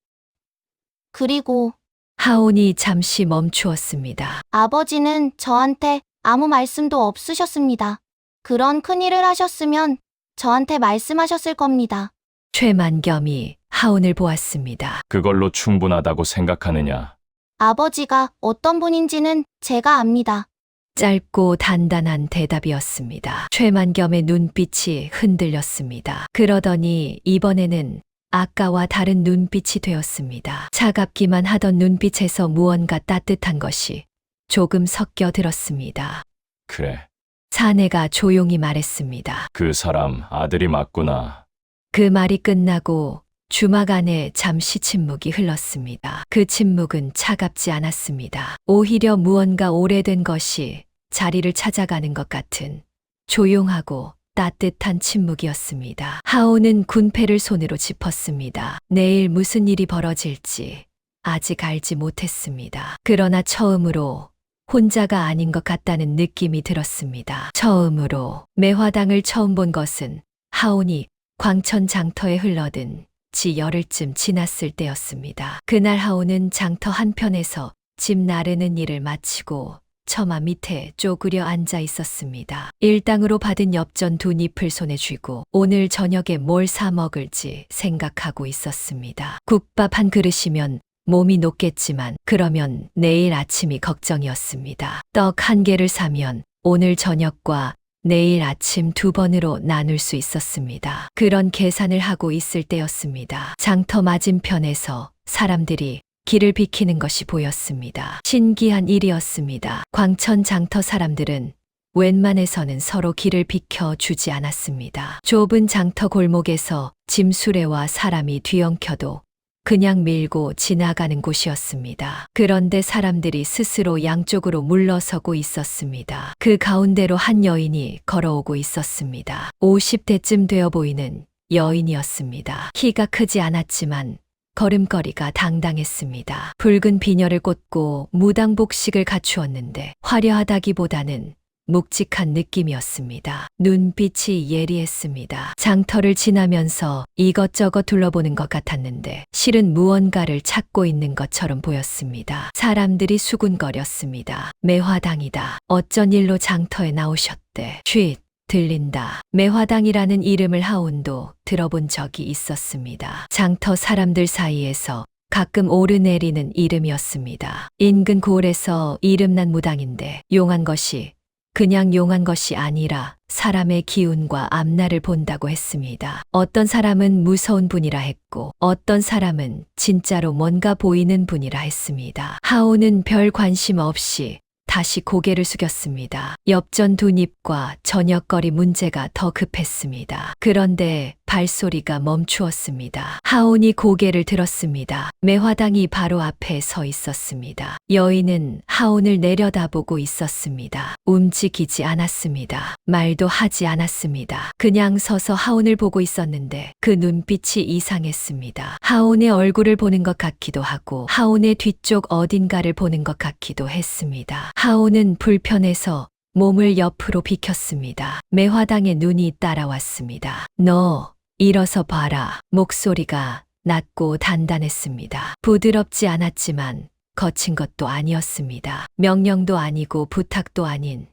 그리고 하온이 잠시 멈추었습니다. 아버지는 저한테 아무 말씀도 없으셨습니다. 그런 큰일을 하셨으면 저한테 말씀하셨을 겁니다. 최만겸이 하온을 보았습니다. 그걸로 충분하다고 생각하느냐? 아버지가 어떤 분인지는 제가 압니다. 짧고 단단한 대답이었습니다. 최만겸의 눈빛이 흔들렸습니다. 그러더니 이번에는 아까와 다른 눈빛이 되었습니다. 차갑기만 하던 눈빛에서 무언가 따뜻한 것이 조금 섞여 들었습니다. 그래, 사내가 조용히 말했습니다. 그 사람 아들이 맞구나. 그 말이 끝나고 주막 안에 잠시 침묵이 흘렀습니다. 그 침묵은 차갑지 않았습니다. 오히려 무언가 오래된 것이 자리를 찾아가는 것 같은 조용하고 따뜻한 침묵이었습니다. 하온은 군패를 손으로 짚었습니다. 내일 무슨 일이 벌어질지 아직 알지 못했습니다. 그러나 처음으로 혼자가 아닌 것 같다는 느낌이 들었습니다. 처음으로 매화당을 처음 본 것은 하온이 광천 장터에 흘러든 지 열흘쯤 지났을 때였습니다. 그날 하온은 장터 한편에서 집 나르는 일을 마치고 처마 밑에 쪼그려 앉아 있었습니다. 일당으로 받은 엽전 2잎을 손에 쥐고 오늘 저녁에 뭘 사 먹을지 생각하고 있었습니다. 국밥 한 그릇이면 몸이 녹겠지만 그러면 내일 아침이 걱정이었습니다. 떡 1개를 사면 오늘 저녁과 내일 아침 2번으로 나눌 수 있었습니다. 그런 계산을 하고 있을 때였습니다. 장터 맞은편에서 사람들이 길을 비키는 것이 보였습니다. 신기한 일이었습니다. 광천 장터 사람들은 웬만해서는 서로 길을 비켜주지 않았습니다. 좁은 장터 골목에서 짐수레와 사람이 뒤엉켜도 그냥 밀고 지나가는 곳이었습니다. 그런데 사람들이 스스로 양쪽으로 물러서고 있었습니다. 그 가운데로 한 여인이 걸어오고 있었습니다. 50대쯤 되어 보이는 여인이었습니다. 키가 크지 않았지만 걸음걸이가 당당했습니다. 붉은 비녀를 꽂고 무당복식을 갖추었는데 화려하다기보다는 묵직한 느낌이었습니다. 눈빛이 예리했습니다. 장터를 지나면서 이것저것 둘러보는 것 같았는데 실은 무언가를 찾고 있는 것처럼 보였습니다. 사람들이 수군거렸습니다. 매화당이다. 어쩐 일로 장터에 나오셨대. 쉿. 들린다. 매화당이라는 이름을 하온도 들어본 적이 있었습니다. 장터 사람들 사이에서 가끔 오르내리는 이름이었습니다. 인근 고을에서 이름난 무당인데 용한 것이 그냥 용한 것이 아니라 사람의 기운과 앞날을 본다고 했습니다. 어떤 사람은 무서운 분이라 했고 어떤 사람은 진짜로 뭔가 보이는 분이라 했습니다. 하온은 별 관심 없이 다시 고개를 숙였습니다. 엽전 2잎과 저녁거리 문제가 더 급했습니다. 그런데 발소리가 멈추었습니다. 하온이 고개를 들었습니다. 매화당이 바로 앞에 서 있었습니다. 여인은 하온을 내려다보고 있었습니다. 움직이지 않았습니다. 말도 하지 않았습니다. 그냥 서서 하온을 보고 있었는데 그 눈빛이 이상했습니다. 하온의 얼굴을 보는 것 같기도 하고 하온의 뒤쪽 어딘가를 보는 것 같기도 했습니다. 하온은 불편해서 몸을 옆으로 비켰습니다. 매화당의 눈이 따라왔습니다. 너 일어서 봐라. 목소리가 낮고 단단했습니다. 부드럽지 않았지만 거친 것도 아니었습니다. 명령도 아니고 부탁도 아닌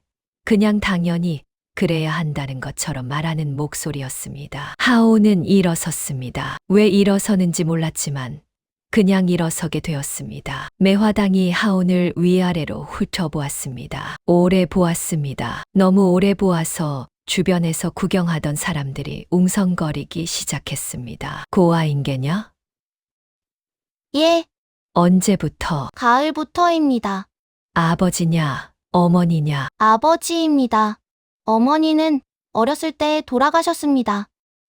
그냥 당연히 그래야 한다는 것처럼 말하는 목소리였습니다. 하온은 일어섰습니다. 왜 일어서는지 몰랐지만 그냥 일어서게 되었습니다. 매화당이 하온을 위아래로 훑어보았습니다. 오래 보았습니다. 너무 오래 보아서 주변에서 구경하던 사람들이 웅성거리기 시작했습니다. 고아인계냐? 예, 언제부터? 가을부터입니다. 아버지냐? 어머니냐? 아버지입니다. 어머니는 어렸을 때 돌아가셨습니다.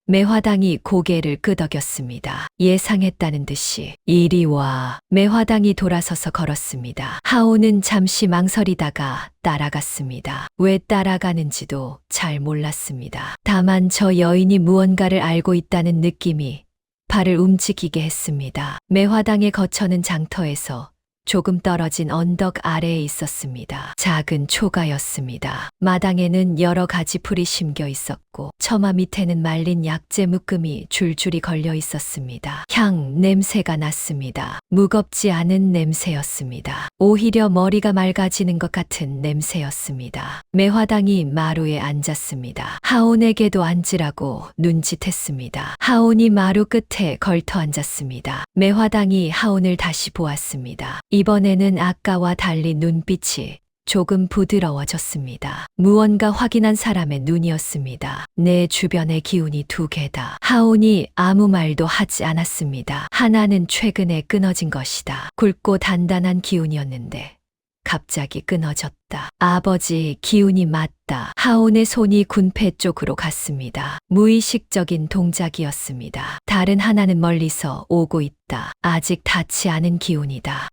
매화당이 고개를 끄덕였습니다. 예상했다는 듯이 이리 와. 매화당이 돌아서서 걸었습니다. 하온은 잠시 망설이다가 따라갔습니다. 왜 따라가는지도 잘 몰랐습니다. 다만 저 여인이 무언가를 알고 있다는 느낌이 발을 움직이게 했습니다. 매화당의 거처는 장터에서 조금 떨어진 언덕 아래에 있었습니다. 작은 초가였습니다. 마당에는 여러 가지 풀이 심겨 있었고 처마 밑에는 말린 약재 묶음이 줄줄이 걸려 있었습니다. 향 냄새가 났습니다. 무겁지 않은 냄새였습니다. 오히려 머리가 맑아지는 것 같은 냄새였습니다. 매화당이 마루에 앉았습니다. 하온에게도 앉으라고 눈짓했습니다. 하온이 마루 끝에 걸터 앉았습니다. 매화당이 하온을 다시 보았습니다. 이번에는 아까와 달리 눈빛이 조금 부드러워졌습니다. 무언가 확인한 사람의 눈이었습니다. 내 주변의 기운이 두 개다. 하온이 아무 말도 하지 않았습니다. 하나는 최근에 끊어진 것이다. 굵고 단단한 기운이었는데 갑자기 끊어졌다. 아버지, 기운이 맞다. 하온의 손이 군패 쪽으로 갔습니다. 무의식적인 동작이었습니다. 다른 하나는 멀리서 오고 있다. 아직 닿지 않은 기운이다.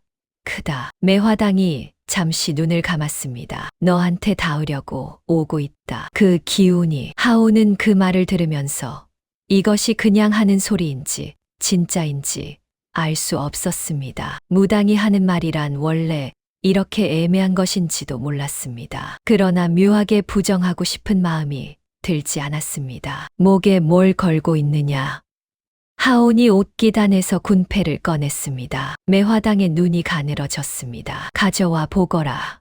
크다. 매화당이 잠시 눈을 감았습니다. 너한테 닿으려고 오고 있다. 그 기운이. 하온은 그 말을 들으면서 이것이 그냥 하는 소리인지 진짜인지 알 수 없었습니다. 무당이 하는 말이란 원래 이렇게 애매한 것인지도 몰랐습니다. 그러나 묘하게 부정하고 싶은 마음이 들지 않았습니다. 목에 뭘 걸고 있느냐? 하온이 옷기단에서 군패를 꺼냈습니다. 매화당의 눈이 가늘어졌습니다. 가져와 보거라.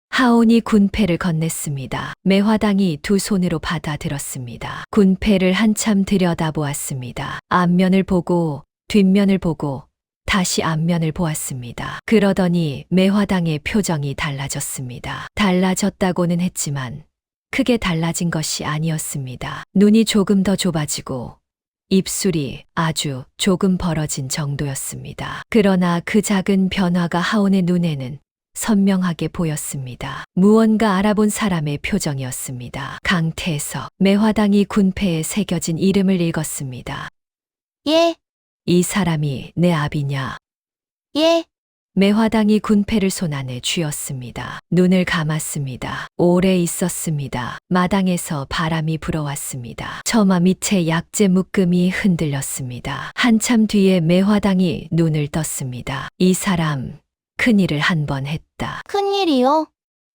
하온이 군패를 건넸습니다. 매화당이 두 손으로 받아들었습니다. 군패를 한참 들여다보았습니다. 앞면을 보고 뒷면을 보고 다시 앞면을 보았습니다. 그러더니 매화당의 표정이 달라졌습니다. 달라졌다고는 했지만 크게 달라진 것이 아니었습니다. 눈이 조금 더 좁아지고 입술이 아주 조금 벌어진 정도였습니다. 그러나 그 작은 변화가 하온의 눈에는 선명하게 보였습니다. 무언가 알아본 사람의 표정이었습니다. 강태서. 매화당이 군패에 새겨진 이름을 읽었습니다. 예, 이 사람이 내 아비냐? 예, 매화당이 군패를 손안에 쥐었습니다. 눈을 감았습니다. 오래 있었습니다. 마당에서 바람이 불어왔습니다. 처마 밑에 약재 묶음이 흔들렸습니다. 한참 뒤에 매화당이 눈을 떴습니다. 이 사람 큰일을 한 번 했다. 큰일이요?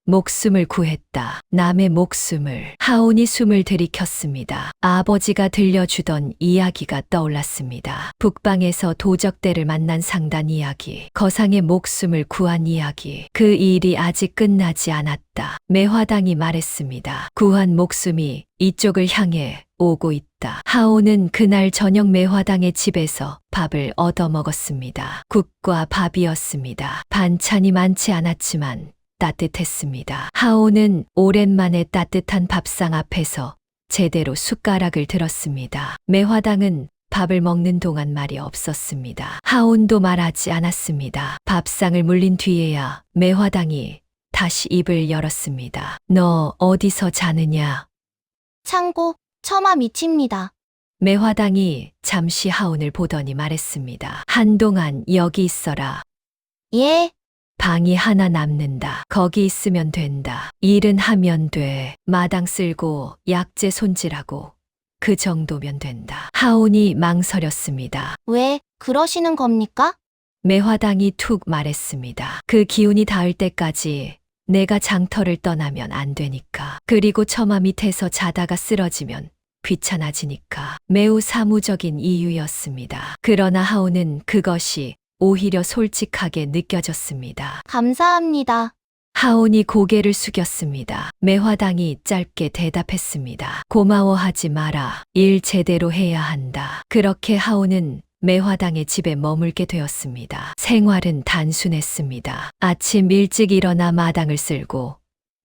목숨을 구했다. 남의 목숨을. 하온이 숨을 들이켰습니다. 아버지가 들려주던 이야기가 떠올랐습니다. 북방에서 도적대를 만난 상단 이야기. 거상의 목숨을 구한 이야기. 그 일이 아직 끝나지 않았다. 매화당이 말했습니다. 구한 목숨이 이쪽을 향해 오고 있다. 하온은 그날 저녁 매화당의 집에서 밥을 얻어먹었습니다. 국과 밥이었습니다. 반찬이 많지 않았지만 따뜻했습니다. 하온은 오랜만에 따뜻한 밥상 앞에서 제대로 숟가락을 들었습니다. 매화당은 밥을 먹는 동안 말이 없었습니다. 하온도 말하지 않았습니다. 밥상을 물린 뒤에야 매화당이 다시 입을 열었습니다. 너 어디서 자느냐? 창고, 처마 밑입니다. 매화당이 잠시 하온을 보더니 말했습니다. 한동안 여기 있어라. 예, 방이 하나 남는다. 거기 있으면 된다. 일은 하면 돼. 마당 쓸고 약재 손질하고 그 정도면 된다. 하온이 망설였습니다. 왜 그러시는 겁니까? 매화당이 툭 말했습니다. 그 기운이 닿을 때까지 내가 장터를 떠나면 안 되니까. 그리고 처마 밑에서 자다가 쓰러지면 귀찮아지니까. 매우 사무적인 이유였습니다. 그러나 하온은 그것이 오히려 솔직하게 느껴졌습니다. 감사합니다. 하온이 고개를 숙였습니다. 매화당이 짧게 대답했습니다. 고마워하지 마라. 일 제대로 해야 한다. 그렇게 하온은 매화당의 집에 머물게 되었습니다. 생활은 단순했습니다. 아침 일찍 일어나 마당을 쓸고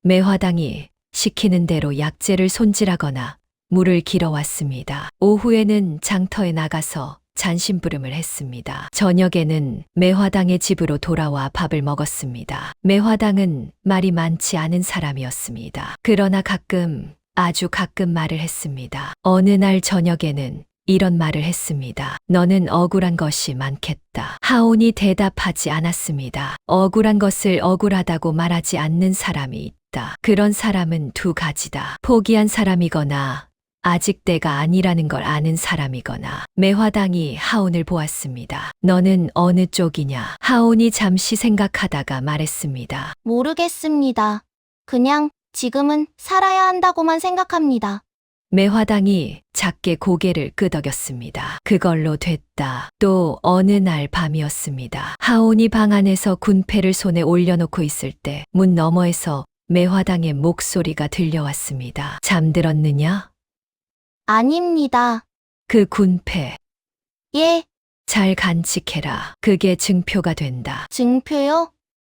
매화당이 시키는 대로 약재를 손질하거나 물을 길어왔습니다. 오후에는 장터에 나가서 잔심부름을 했습니다. 저녁에는 매화당의 집으로 돌아와 밥을 먹었습니다. 매화당은 말이 많지 않은 사람이었습니다. 그러나 가끔, 아주 가끔 말을 했습니다. 어느 날 저녁에는 이런 말을 했습니다. 너는 억울한 것이 많겠다. 하온이 대답하지 않았습니다. 억울한 것을 억울하다고 말하지 않는 사람이 있다. 그런 사람은 두 가지다. 포기한 사람이거나 아직 때가 아니라는 걸 아는 사람이거나 매화당이 하온을 보았습니다. 너는 어느 쪽이냐? 하온이 잠시 생각하다가 말했습니다. 모르겠습니다. 그냥 지금은 살아야 한다고만 생각합니다. 매화당이 작게 고개를 끄덕였습니다. 그걸로 됐다. 또 어느 날 밤이었습니다. 하온이 방 안에서 군패를 손에 올려놓고 있을 때 문 너머에서 매화당의 목소리가 들려왔습니다. 잠들었느냐? 아닙니다. 그 군패 예, 잘 간직해라. 그게 증표가 된다. 증표요?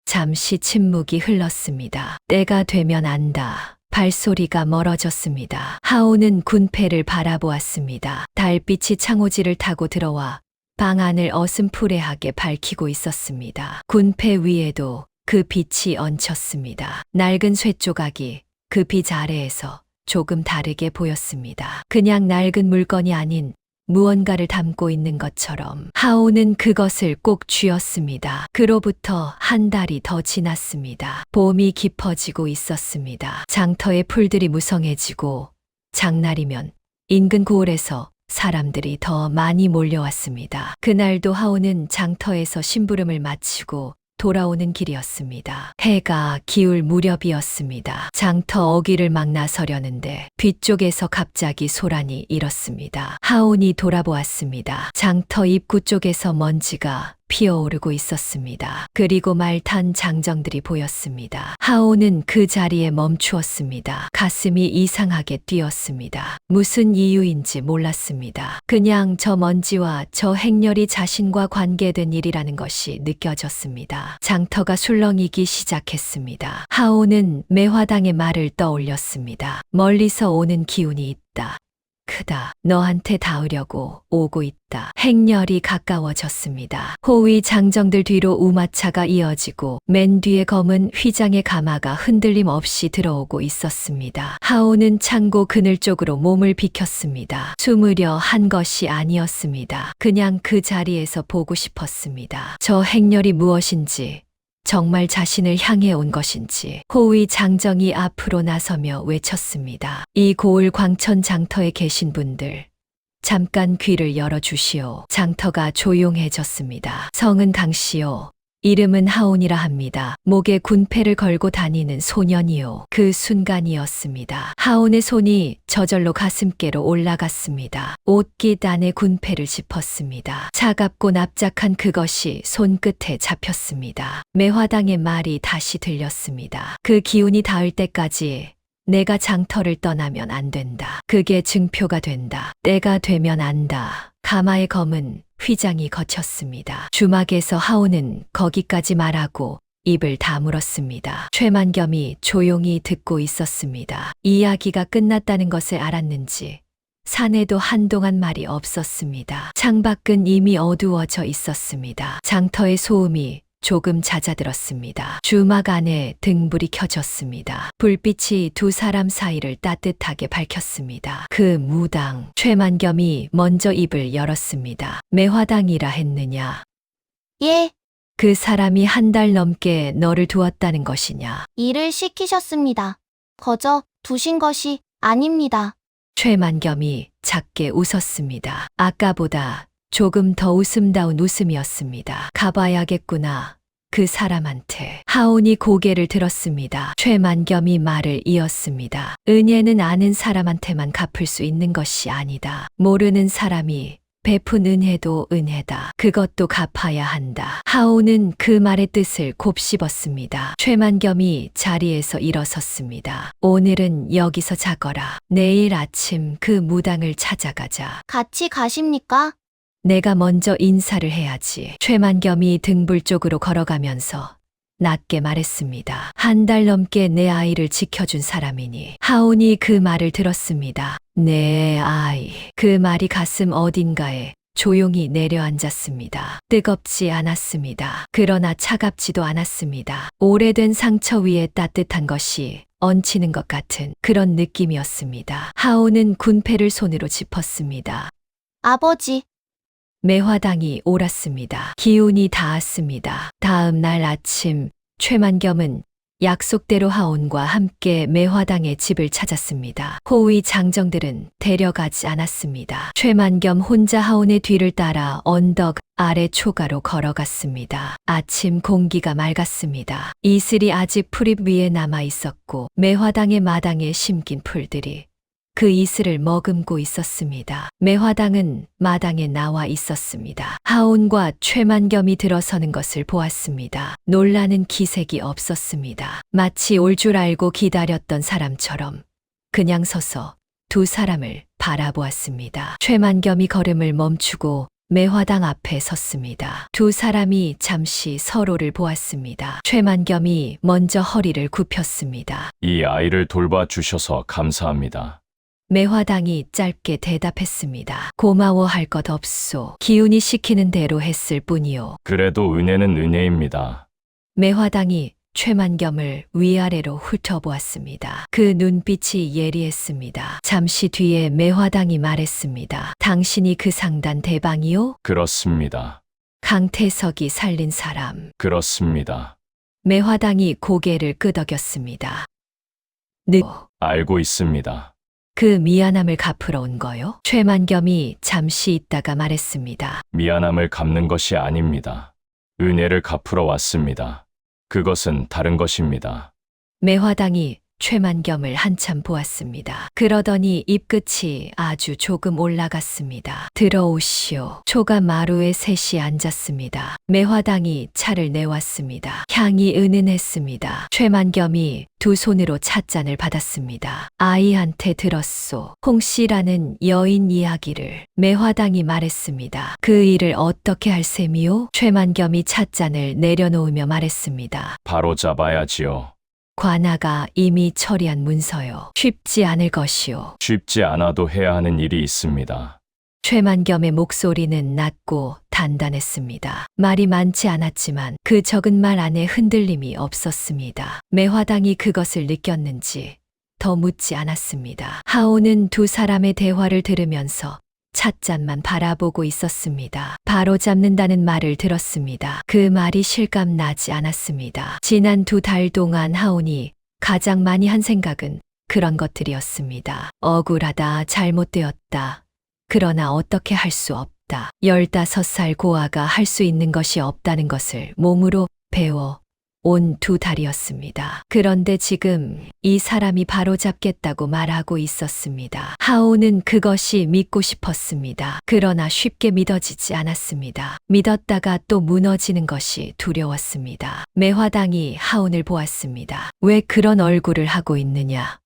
잠시 침묵이 흘렀습니다. 때가 되면 안다. 발소리가 멀어졌습니다. 하온은 군패를 바라보았습니다. 달빛이 창호지를 타고 들어와 방 안을 어슴푸레하게 밝히고 있었습니다. 군패 위에도 그 빛이 얹혔습니다. 낡은 쇠조각이 그 빛 아래에서 조금 다르게 보였습니다. 그냥 낡은 물건이 아닌 무언가를 담고 있는 것처럼 하온은 그것을 꼭 쥐었습니다. 그로부터 한 달이 더 지났습니다. 봄이 깊어지고 있었습니다. 장터의 풀들이 무성해지고 장날이면 인근 고을에서 사람들이 더 많이 몰려왔습니다. 그날도 하온은 장터에서 심부름을 마치고 돌아오는 길이었습니다. 해가 기울 무렵이었습니다. 장터 어귀를 막 나서려는데 뒤쪽에서 갑자기 소란이 일었습니다. 하온이 돌아보았습니다. 장터 입구 쪽에서 먼지가 피어오르고 있었습니다. 그리고 말 탄 장정들이 보였습니다. 하온은 그 자리에 멈추었습니다. 가슴이 이상하게 뛰었습니다. 무슨 이유인지 몰랐습니다. 그냥 저 먼지와 저 행렬이 자신과 관계된 일이라는 것이 느껴졌습니다. 장터가 술렁이기 시작했습니다. 하온은 매화당의 말을 떠올렸습니다. 멀리서 오는 기운이 있다. 크다. 너한테 닿으려고 오고 있다. 행렬이 가까워졌습니다. 호위 장정들 뒤로 우마차가 이어지고 맨 뒤에 검은 휘장의 가마가 흔들림 없이 들어오고 있었습니다. 하온은 창고 그늘 쪽으로 몸을 비켰습니다. 숨으려 한 것이 아니었습니다. 그냥 그 자리에서 보고 싶었습니다. 저 행렬이 무엇인지, 정말 자신을 향해 온 것인지. 호위 장정이 앞으로 나서며 외쳤습니다. 이 고을 광천 장터에 계신 분들, 잠깐 귀를 열어주시오. 장터가 조용해졌습니다. 성은 강씨요. 이름은 하온이라 합니다. 목에 군패를 걸고 다니는 소년이요. 그 순간이었습니다. 하온의 손이 저절로 가슴께로 올라갔습니다. 옷깃 안에 군패를 짚었습니다. 차갑고 납작한 그것이 손끝에 잡혔습니다. 매화당의 말이 다시 들렸습니다. 그 기운이 닿을 때까지 내가 장터를 떠나면 안 된다. 그게 증표가 된다. 때가 되면 안다. 가마의 검은 휘장이 거쳤습니다. 주막에서 하온은 거기까지 말하고 입을 다물었습니다. 최만겸이 조용히 듣고 있었습니다. 이야기가 끝났다는 것을 알았는지 산에도 한동안 말이 없었습니다. 창밖은 이미 어두워져 있었습니다. 장터의 소음이 조금 잦아들었습니다. 주막 안에 등불이 켜졌습니다. 불빛이 두 사람 사이를 따뜻하게 밝혔습니다. 그 무당, 최만겸이 먼저 입을 열었습니다. 매화당이라 했느냐? 예, 그 사람이 한 달 넘게 너를 두었다는 것이냐? 일을 시키셨습니다. 거저 두신 것이 아닙니다. 최만겸이 작게 웃었습니다. 아까보다 조금 더 웃음다운 웃음이었습니다. 가봐야겠구나. 그 사람한테. 하온이 고개를 들었습니다. 최만겸이 말을 이었습니다. 은혜는 아는 사람한테만 갚을 수 있는 것이 아니다. 모르는 사람이 베푼 은혜도 은혜다. 그것도 갚아야 한다. 하온은 그 말의 뜻을 곱씹었습니다. 최만겸이 자리에서 일어섰습니다. 오늘은 여기서 자거라. 내일 아침 그 무당을 찾아가자. 같이 가십니까? 내가 먼저 인사를 해야지. 최만겸이 등불 쪽으로 걸어가면서 낮게 말했습니다. 한 달 넘게 내 아이를 지켜준 사람이니. 하온이 그 말을 들었습니다. 내 아이. 그 말이 가슴 어딘가에 조용히 내려앉았습니다. 뜨겁지 않았습니다. 그러나 차갑지도 않았습니다. 오래된 상처 위에 따뜻한 것이 얹히는 것 같은 그런 느낌이었습니다. 하온은 군패를 손으로 짚었습니다. 아버지, 매화당이 옳았습니다. 기운이 닿았습니다. 다음 날 아침 최만겸은 약속대로 하온과 함께 매화당의 집을 찾았습니다. 호위 장정들은 데려가지 않았습니다. 최만겸 혼자 하온의 뒤를 따라 언덕 아래 초가로 걸어갔습니다. 아침 공기가 맑았습니다. 이슬이 아직 풀잎 위에 남아 있었고 매화당의 마당에 심긴 풀들이 그 이슬을 머금고 있었습니다. 매화당은 마당에 나와 있었습니다. 하온과 최만겸이 들어서는 것을 보았습니다. 놀라는 기색이 없었습니다. 마치 올 줄 알고 기다렸던 사람처럼 그냥 서서 두 사람을 바라보았습니다. 최만겸이 걸음을 멈추고 매화당 앞에 섰습니다. 두 사람이 잠시 서로를 보았습니다. 최만겸이 먼저 허리를 굽혔습니다. 이 아이를 돌봐 주셔서 감사합니다. 매화당이 짧게 대답했습니다. 고마워할 것 없소. 기운이 시키는 대로 했을 뿐이요. 그래도 은혜는 은혜입니다. 매화당이 최만겸을 위아래로 훑어보았습니다. 그 눈빛이 예리했습니다. 잠시 뒤에 매화당이 말했습니다. 당신이 그 상단 대방이요? 그렇습니다. 강태석이 살린 사람. 그렇습니다. 매화당이 고개를 끄덕였습니다. 알고 있습니다. 그 미안함을 갚으러 온 거요? 최만겸이 잠시 있다가 말했습니다. 미안함을 갚는 것이 아닙니다. 은혜를 갚으러 왔습니다. 그것은 다른 것입니다. 매화당이 최만겸을 한참 보았습니다. 그러더니 입끝이 아주 조금 올라갔습니다. 들어오시오. 초가 마루에 셋이 앉았습니다. 매화당이 차를 내왔습니다. 향이 은은했습니다. 최만겸이 두 손으로 찻잔을 받았습니다. 아이한테 들었소. 홍씨라는 여인 이야기를 매화당이 말했습니다. 그 일을 어떻게 할 셈이요? 최만겸이 찻잔을 내려놓으며 말했습니다. 바로 잡아야지요. 관아가 이미 처리한 문서요. 쉽지 않을 것이요. 쉽지 않아도 해야 하는 일이 있습니다. 최만겸의 목소리는 낮고 단단했습니다. 말이 많지 않았지만 그 적은 말 안에 흔들림이 없었습니다. 매화당이 그것을 느꼈는지 더 묻지 않았습니다. 하온은 두 사람의 대화를 들으면서 찻잔만 바라보고 있었습니다. 바로 잡는다는 말을 들었습니다. 그 말이 실감 나지 않았습니다. 지난 2달 동안 하온이 가장 많이 한 생각은 그런 것들이었습니다. 억울하다, 잘못되었다. 그러나 어떻게 할 수 없다. 15살 고아가 할 수 있는 것이 없다는 것을 몸으로 배워 온 2달이었습니다. 그런데 지금 이 사람이 바로잡겠다고 말하고 있었습니다. 하온은 그것이 믿고 싶었습니다. 그러나 쉽게 믿어지지 않았습니다. 믿었다가 또 무너지는 것이 두려웠습니다. 매화당이 하온을 보았습니다. 왜 그런 얼굴을 하고 있느냐?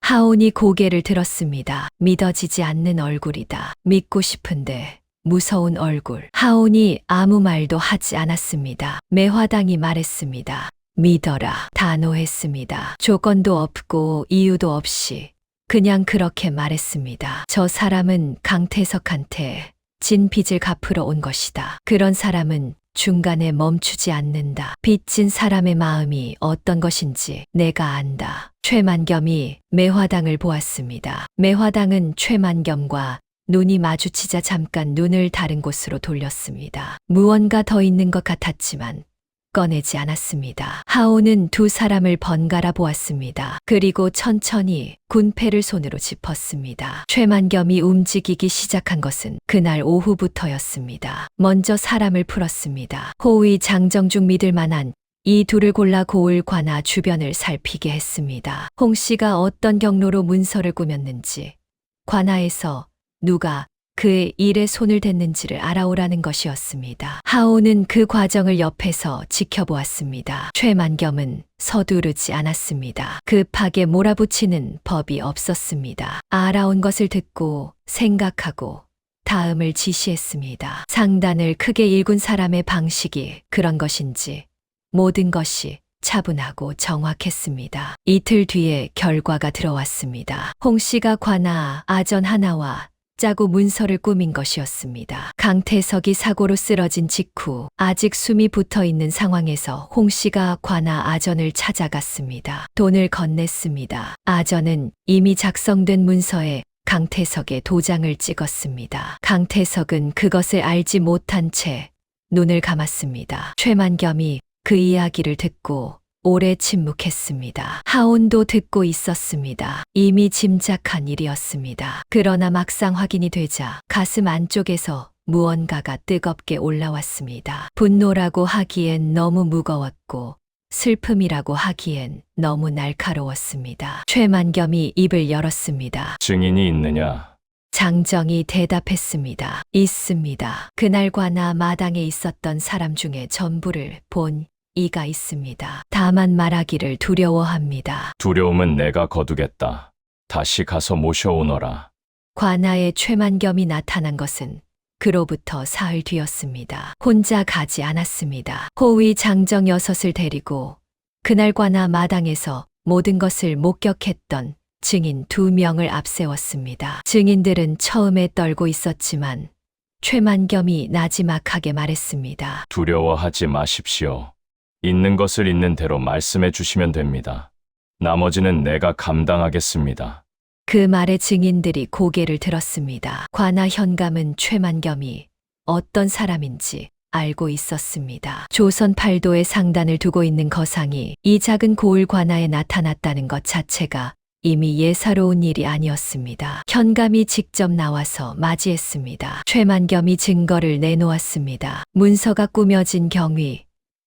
하온이 고개를 들었습니다. 믿어지지 않는 얼굴이다. 믿고 싶은데 무서운 얼굴. 하온이 아무 말도 하지 않았습니다. 매화당이 말했습니다. 믿어라. 단호했습니다. 조건도 없고 이유도 없이 그냥 그렇게 말했습니다. 저 사람은 강태석한테 진 빚을 갚으러 온 것이다. 그런 사람은 중간에 멈추지 않는다. 빚진 사람의 마음이 어떤 것인지 내가 안다. 최만겸이 매화당을 보았습니다. 매화당은 최만겸과 눈이 마주치자 잠깐 눈을 다른 곳으로 돌렸습니다. 무언가 더 있는 것 같았지만 꺼내지 않았습니다. 하온은 두 사람을 번갈아 보았습니다. 그리고 천천히 군패를 손으로 짚었습니다. 최만겸이 움직이기 시작한 것은 그날 오후부터였습니다. 먼저 사람을 풀었습니다. 호위 장정중 믿을 만한 이 둘을 골라 고을 관아 주변을 살피게 했습니다. 홍 씨가 어떤 경로로 문서를 꾸몄는지, 관아에서 누가 그의 일에 손을 댔는지를 알아오라는 것이었습니다. 하온은 그 과정을 옆에서 지켜보았습니다. 최만겸은 서두르지 않았습니다. 급하게 몰아붙이는 법이 없었습니다. 알아온 것을 듣고 생각하고 다음을 지시했습니다. 상단을 크게 읽은 사람의 방식이 그런 것인지 모든 것이 차분하고 정확했습니다. 이틀 뒤에 결과가 들어왔습니다. 홍 씨가 관아 아전 하나와 짜고 문서를 꾸민 것이었습니다. 강태석이 사고로 쓰러진 직후 아직 숨이 붙어 있는 상황에서 홍 씨가 관아 아전을 찾아갔습니다. 돈을 건넸습니다. 아전은 이미 작성된 문서에 강태석의 도장을 찍었습니다. 강태석은 그것을 알지 못한 채 눈을 감았습니다. 최만겸이 그 이야기를 듣고 오래 침묵했습니다. 하온도 듣고 있었습니다. 이미 짐작한 일이었습니다. 그러나 막상 확인이 되자 가슴 안쪽에서 무언가가 뜨겁게 올라왔습니다. 분노라고 하기엔 너무 무거웠고 슬픔이라고 하기엔 너무 날카로웠습니다. 최만겸이 입을 열었습니다. 증인이 있느냐? 장정이 대답했습니다. 있습니다. 그날 관아 마당에 있었던 사람 중에 전부를 본 이가 있습니다. 다만 말하기를 두려워합니다. 두려움은 내가 거두겠다. 다시 가서 모셔오너라. 관아에 최만겸이 나타난 것은 그로부터 사흘 뒤였습니다. 혼자 가지 않았습니다. 호위 장정 6을 데리고 그날 관아 마당에서 모든 것을 목격했던 증인 2명을 앞세웠습니다. 증인들은 처음에 떨고 있었지만 최만겸이 나지막하게 말했습니다. 두려워하지 마십시오. 있는 것을 있는 대로 말씀해 주시면 됩니다. 나머지는 내가 감당하겠습니다. 그 말에 증인들이 고개를 들었습니다. 관아 현감은 최만겸이 어떤 사람인지 알고 있었습니다. 조선 팔도에 상단을 두고 있는 거상이 이 작은 고을 관아에 나타났다는 것 자체가 이미 예사로운 일이 아니었습니다. 현감이 직접 나와서 맞이했습니다. 최만겸이 증거를 내놓았습니다. 문서가 꾸며진 경위,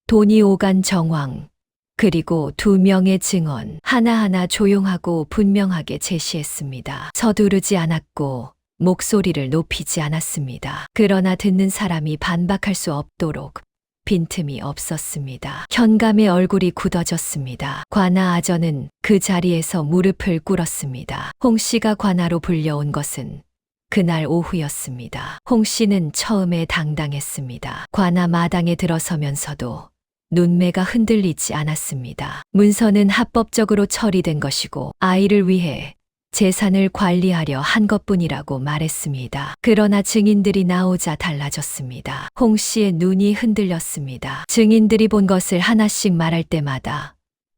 돈이 오간 정황, 그리고 2명의 증언 하나하나 조용하고 분명하게 제시했습니다. 서두르지 않았고 목소리를 높이지 않았습니다. 그러나 듣는 사람이 반박할 수 없도록 빈틈이 없었습니다. 현감의 얼굴이 굳어졌습니다. 관아 아전은 그 자리에서 무릎을 꿇었습니다. 홍 씨가 관아로 불려온 것은 그날 오후였습니다. 홍 씨는 처음에 당당했습니다. 관아 마당에 들어서면서도 눈매가 흔들리지 않았습니다. 문서는 합법적으로 처리된 것이고 아이를 위해 재산을 관리하려 한 것뿐이라고 말했습니다. 그러나 증인들이 나오자 달라졌습니다. 홍 씨의 눈이 흔들렸습니다. 증인들이 본 것을 하나씩 말할 때마다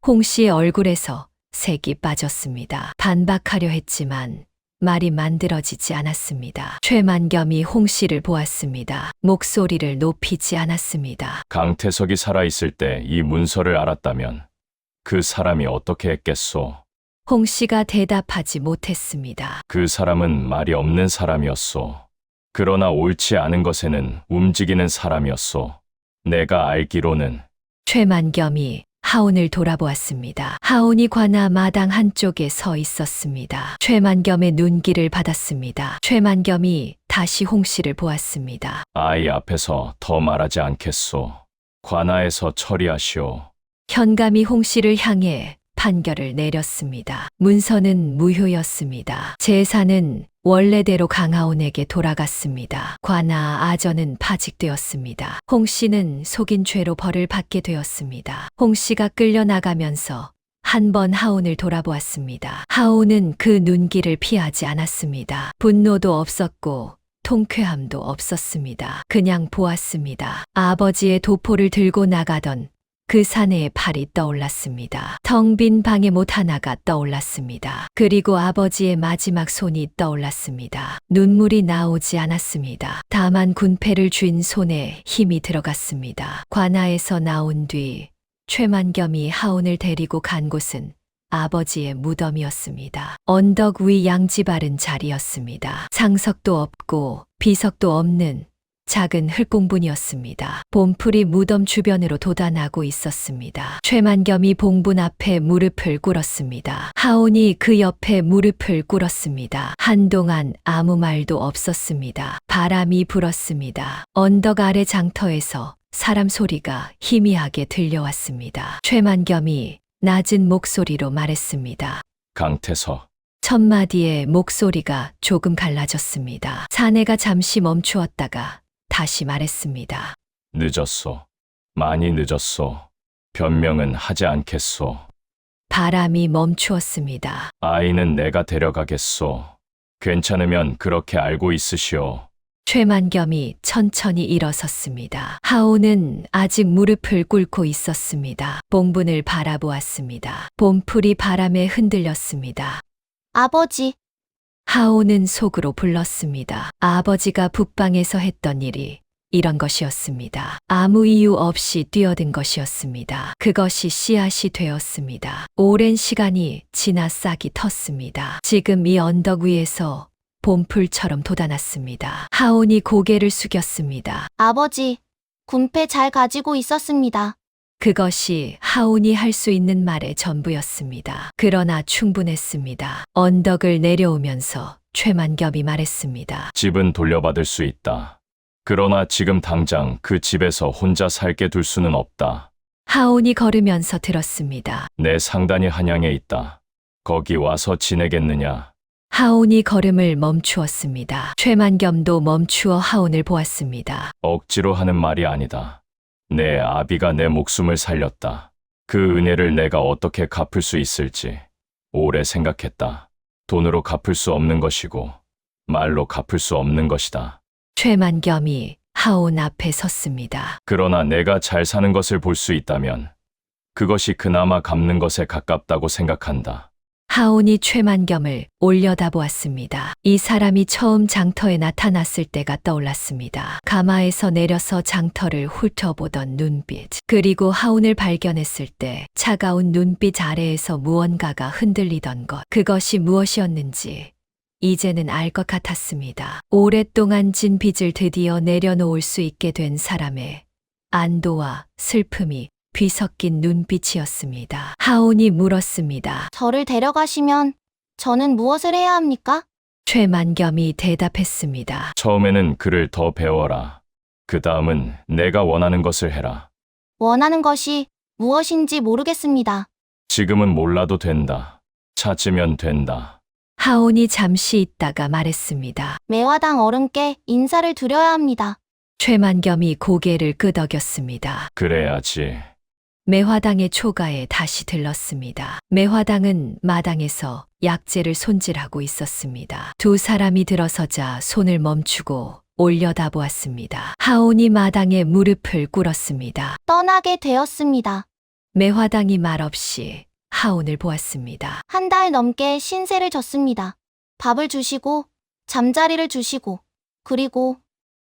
홍 씨의 얼굴에서 색이 빠졌습니다. 반박하려 했지만 말이 만들어지지 않았습니다. 최만겸이 홍 씨를 보았습니다. 목소리를 높이지 않았습니다. 강태석이 살아있을 때 이 문서를 알았다면 그 사람이 어떻게 했겠소? 홍 씨가 대답하지 못했습니다. 그 사람은 말이 없는 사람이었소. 그러나 옳지 않은 것에는 움직이는 사람이었소. 내가 알기로는 최만겸이 하온을 돌아보았습니다. 하온이 관아 마당 한쪽에 서 있었습니다. 최만겸의 눈길을 받았습니다. 최만겸이 다시 홍 씨를 보았습니다. 아이 앞에서 더 말하지 않겠소. 관아에서 처리하시오. 현감이 홍 씨를 향해 판결을 내렸습니다. 문서는 무효였습니다. 재산은 원래대로 강하온에게 돌아갔습니다. 관아 아전은 파직되었습니다. 홍 씨는 속인 죄로 벌을 받게 되었습니다. 홍 씨가 끌려나가면서 한 번 하온을 돌아보았습니다. 하온은 그 눈길을 피하지 않았습니다. 분노도 없었고 통쾌함도 없었습니다. 그냥 보았습니다. 아버지의 도포를 들고 나가던 그 사내의 팔이 떠올랐습니다. 텅 빈 방의 못 하나가 떠올랐습니다. 그리고 아버지의 마지막 손이 떠올랐습니다. 눈물이 나오지 않았습니다. 다만 군패를 쥔 손에 힘이 들어갔습니다. 관아에서 나온 뒤 최만겸이 하온을 데리고 간 곳은 아버지의 무덤이었습니다. 언덕 위 양지 바른 자리였습니다. 상석도 없고 비석도 없는 작은 흙봉분이었습니다. 봄풀이 무덤 주변으로 돋아나고 있었습니다. 최만겸이 봉분 앞에 무릎을 꿇었습니다. 하온이 그 옆에 무릎을 꿇었습니다. 한동안 아무 말도 없었습니다. 바람이 불었습니다. 언덕 아래 장터에서 사람 소리가 희미하게 들려왔습니다. 최만겸이 낮은 목소리로 말했습니다. 강태석, 첫 마디에 목소리가 조금 갈라졌습니다. 사내가 잠시 멈추었다가 다시 말했습니다. 늦었소. 많이 늦었소. 변명은 하지 않겠소. 바람이 멈추었습니다. 아이는 내가 데려가겠소. 괜찮으면 그렇게 알고 있으시오. 최만겸이 천천히 일어섰습니다. 하온은 아직 무릎을 꿇고 있었습니다. 봉분을 바라보았습니다. 봄풀이 바람에 흔들렸습니다. 아버지, 하온은 속으로 불렀습니다. 아버지가 북방에서 했던 일이 이런 것이었습니다. 아무 이유 없이 뛰어든 것이었습니다. 그것이 씨앗이 되었습니다. 오랜 시간이 지나 싹이 텄습니다. 지금 이 언덕 위에서 봄풀처럼 돋아났습니다. 하온이 고개를 숙였습니다. 아버지, 군패 잘 가지고 있었습니다. 그것이 하온이 할 수 있는 말의 전부였습니다. 그러나 충분했습니다. 언덕을 내려오면서 최만겸이 말했습니다. 집은 돌려받을 수 있다. 그러나 지금 당장 그 집에서 혼자 살게 둘 수는 없다. 하온이 걸으면서 들었습니다. 내 상단이 한양에 있다. 거기 와서 지내겠느냐? 하온이 걸음을 멈추었습니다. 최만겸도 멈추어 하온을 보았습니다. 억지로 하는 말이 아니다. 내 아비가 내 목숨을 살렸다. 그 은혜를 내가 어떻게 갚을 수 있을지 오래 생각했다. 돈으로 갚을 수 없는 것이고 말로 갚을 수 없는 것이다. 최만겸이 하온 앞에 섰습니다. 그러나 내가 잘 사는 것을 볼 수 있다면 그것이 그나마 갚는 것에 가깝다고 생각한다. 하온이 최만겸을 올려다보았습니다. 이 사람이 처음 장터에 나타났을 때가 떠올랐습니다. 가마에서 내려서 장터를 훑어보던 눈빛, 그리고 하온을 발견했을 때 차가운 눈빛 아래에서 무언가가 흔들리던 것, 그것이 무엇이었는지 이제는 알 것 같았습니다. 오랫동안 진 빚을 드디어 내려놓을 수 있게 된 사람의 안도와 슬픔이 뒤섞인 눈빛이었습니다. 하온이 물었습니다. 저를 데려가시면 저는 무엇을 해야 합니까? 최만겸이 대답했습니다. 처음에는 그를 더 배워라. 그 다음은 내가 원하는 것을 해라. 원하는 것이 무엇인지 모르겠습니다. 지금은 몰라도 된다. 찾으면 된다. 하온이 잠시 있다가 말했습니다. 매화당 어른께 인사를 드려야 합니다. 최만겸이 고개를 끄덕였습니다. 그래야지. 매화당의 초가에 다시 들렀습니다. 매화당은 마당에서 약재를 손질하고 있었습니다. 두 사람이 들어서자 손을 멈추고 올려다보았습니다. 하온이 마당에 무릎을 꿇었습니다. 떠나게 되었습니다. 매화당이 말없이 하온을 보았습니다. 한 달 넘게 신세를 졌습니다. 밥을 주시고 잠자리를 주시고 그리고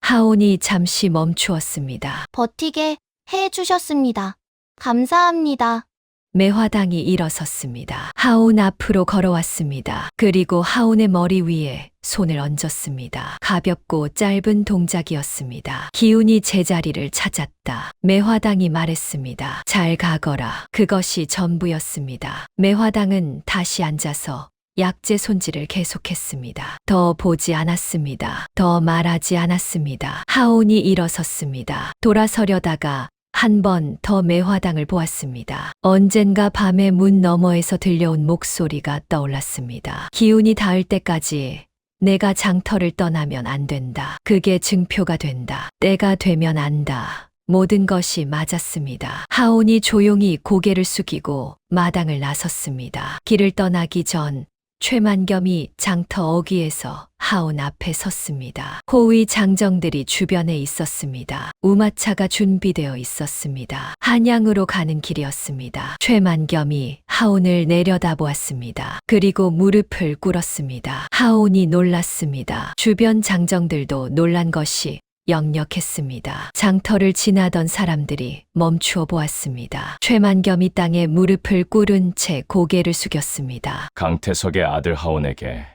하온이 잠시 멈추었습니다. 버티게 해 주셨습니다. 감사합니다. 매화당이 일어섰습니다. 하온 앞으로 걸어왔습니다. 그리고 하온의 머리 위에 손을 얹었습니다. 가볍고 짧은 동작이었습니다. 기운이 제자리를 찾았다. 매화당이 말했습니다. 잘 가거라. 그것이 전부였습니다. 매화당은 다시 앉아서 약재 손질을 계속했습니다. 더 보지 않았습니다. 더 말하지 않았습니다. 하온이 일어섰습니다. 돌아서려다가 한 번 더 매화당을 보았습니다. 언젠가 밤에 문 너머에서 들려온 목소리가 떠올랐습니다. 기운이 닿을 때까지 내가 장터를 떠나면 안 된다. 그게 증표가 된다. 때가 되면 안다. 모든 것이 맞았습니다. 하온이 조용히 고개를 숙이고 마당을 나섰습니다. 길을 떠나기 전 최만겸이 장터 어귀에서 하온 앞에 섰습니다. 호위 장정들이 주변에 있었습니다. 우마차가 준비되어 있었습니다. 한양으로 가는 길이었습니다. 최만겸이 하온을 내려다보았습니다. 그리고 무릎을 꿇었습니다. 하온이 놀랐습니다. 주변 장정들도 놀란 것이 역력했습니다. 장터를 지나던 사람들이 멈추어 보았습니다. 최만겸이 땅에 무릎을 꿇은 채 고개를 숙였습니다. 강태석의 아들 하온에게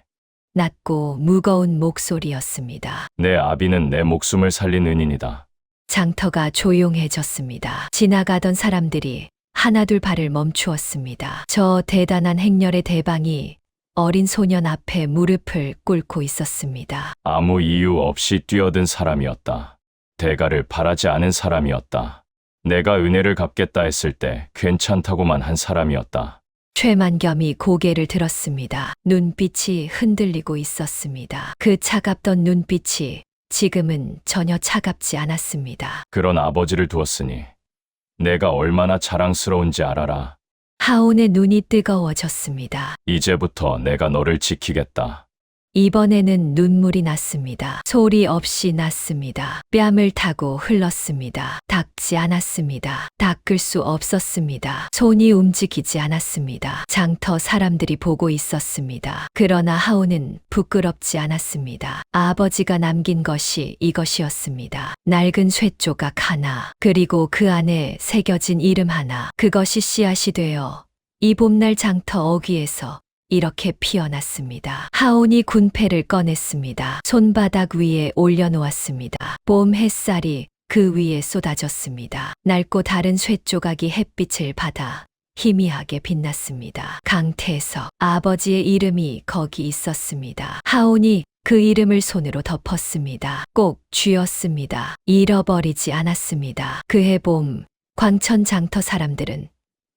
낮고 무거운 목소리였습니다. 내 아비는 내 목숨을 살린 은인이다. 장터가 조용해졌습니다. 지나가던 사람들이 하나둘 발을 멈추었습니다. 저 대단한 행렬의 대방이 어린 소년 앞에 무릎을 꿇고 있었습니다. 아무 이유 없이 뛰어든 사람이었다. 대가를 바라지 않은 사람이었다. 내가 은혜를 갚겠다 했을 때 괜찮다고만 한 사람이었다. 최만겸이 고개를 들었습니다. 눈빛이 흔들리고 있었습니다. 그 차갑던 눈빛이 지금은 전혀 차갑지 않았습니다. 그런 아버지를 두었으니 내가 얼마나 자랑스러운지 알아라. 하온의 눈이 뜨거워졌습니다. 이제부터 내가 너를 지키겠다. 이번에는 눈물이 났습니다. 소리 없이 났습니다. 뺨을 타고 흘렀습니다. 닦지 않았습니다. 닦을 수 없었습니다. 손이 움직이지 않았습니다. 장터 사람들이 보고 있었습니다. 그러나 하오는 부끄럽지 않았습니다. 아버지가 남긴 것이 이것이었습니다. 낡은 쇠조각 하나, 그리고 그 안에 새겨진 이름 하나. 그것이 씨앗이 되어 이 봄날 장터 어귀에서 이렇게 피어났습니다. 하온이 군패를 꺼냈습니다. 손바닥 위에 올려놓았습니다. 봄 햇살이 그 위에 쏟아졌습니다. 낡고 다른 쇠조각이 햇빛을 받아 희미하게 빛났습니다. 강태서 아버지의 이름이 거기 있었습니다. 하온이 그 이름을 손으로 덮었습니다. 꼭 쥐었습니다. 잃어버리지 않았습니다. 그해 봄 광천 장터 사람들은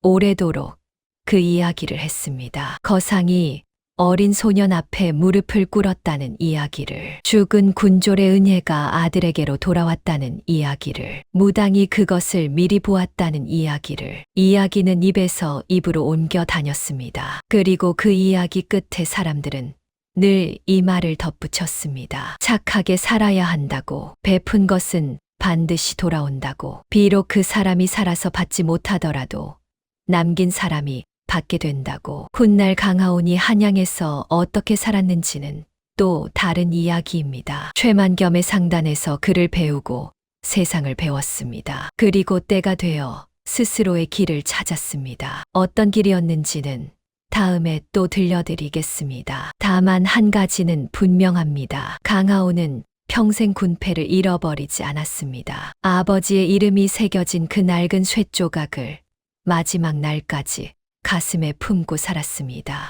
오래도록 그 이야기를 했습니다. 거상이 어린 소년 앞에 무릎을 꿇었다는 이야기를, 죽은 군졸의 은혜가 아들에게로 돌아왔다는 이야기를, 무당이 그것을 미리 보았다는 이야기를. 이야기는 입에서 입으로 옮겨 다녔습니다. 그리고 그 이야기 끝에 사람들은 늘 이 말을 덧붙였습니다. 착하게 살아야 한다고, 베푼 것은 반드시 돌아온다고. 비록 그 사람이 살아서 받지 못하더라도 남긴 사람이 받게 된다고. 훗날 강하온이 한양에서 어떻게 살았는지는 또 다른 이야기입니다. 최만겸의 상단에서 글을 배우고 세상을 배웠습니다. 그리고 때가 되어 스스로의 길을 찾았습니다. 어떤 길이었는지는 다음에 또 들려드리겠습니다. 다만 한 가지는 분명합니다. 강하온은 평생 군패를 잃어버리지 않았습니다. 아버지의 이름이 새겨진 그 낡은 쇠조각을 마지막 날까지 가슴에 품고 살았습니다.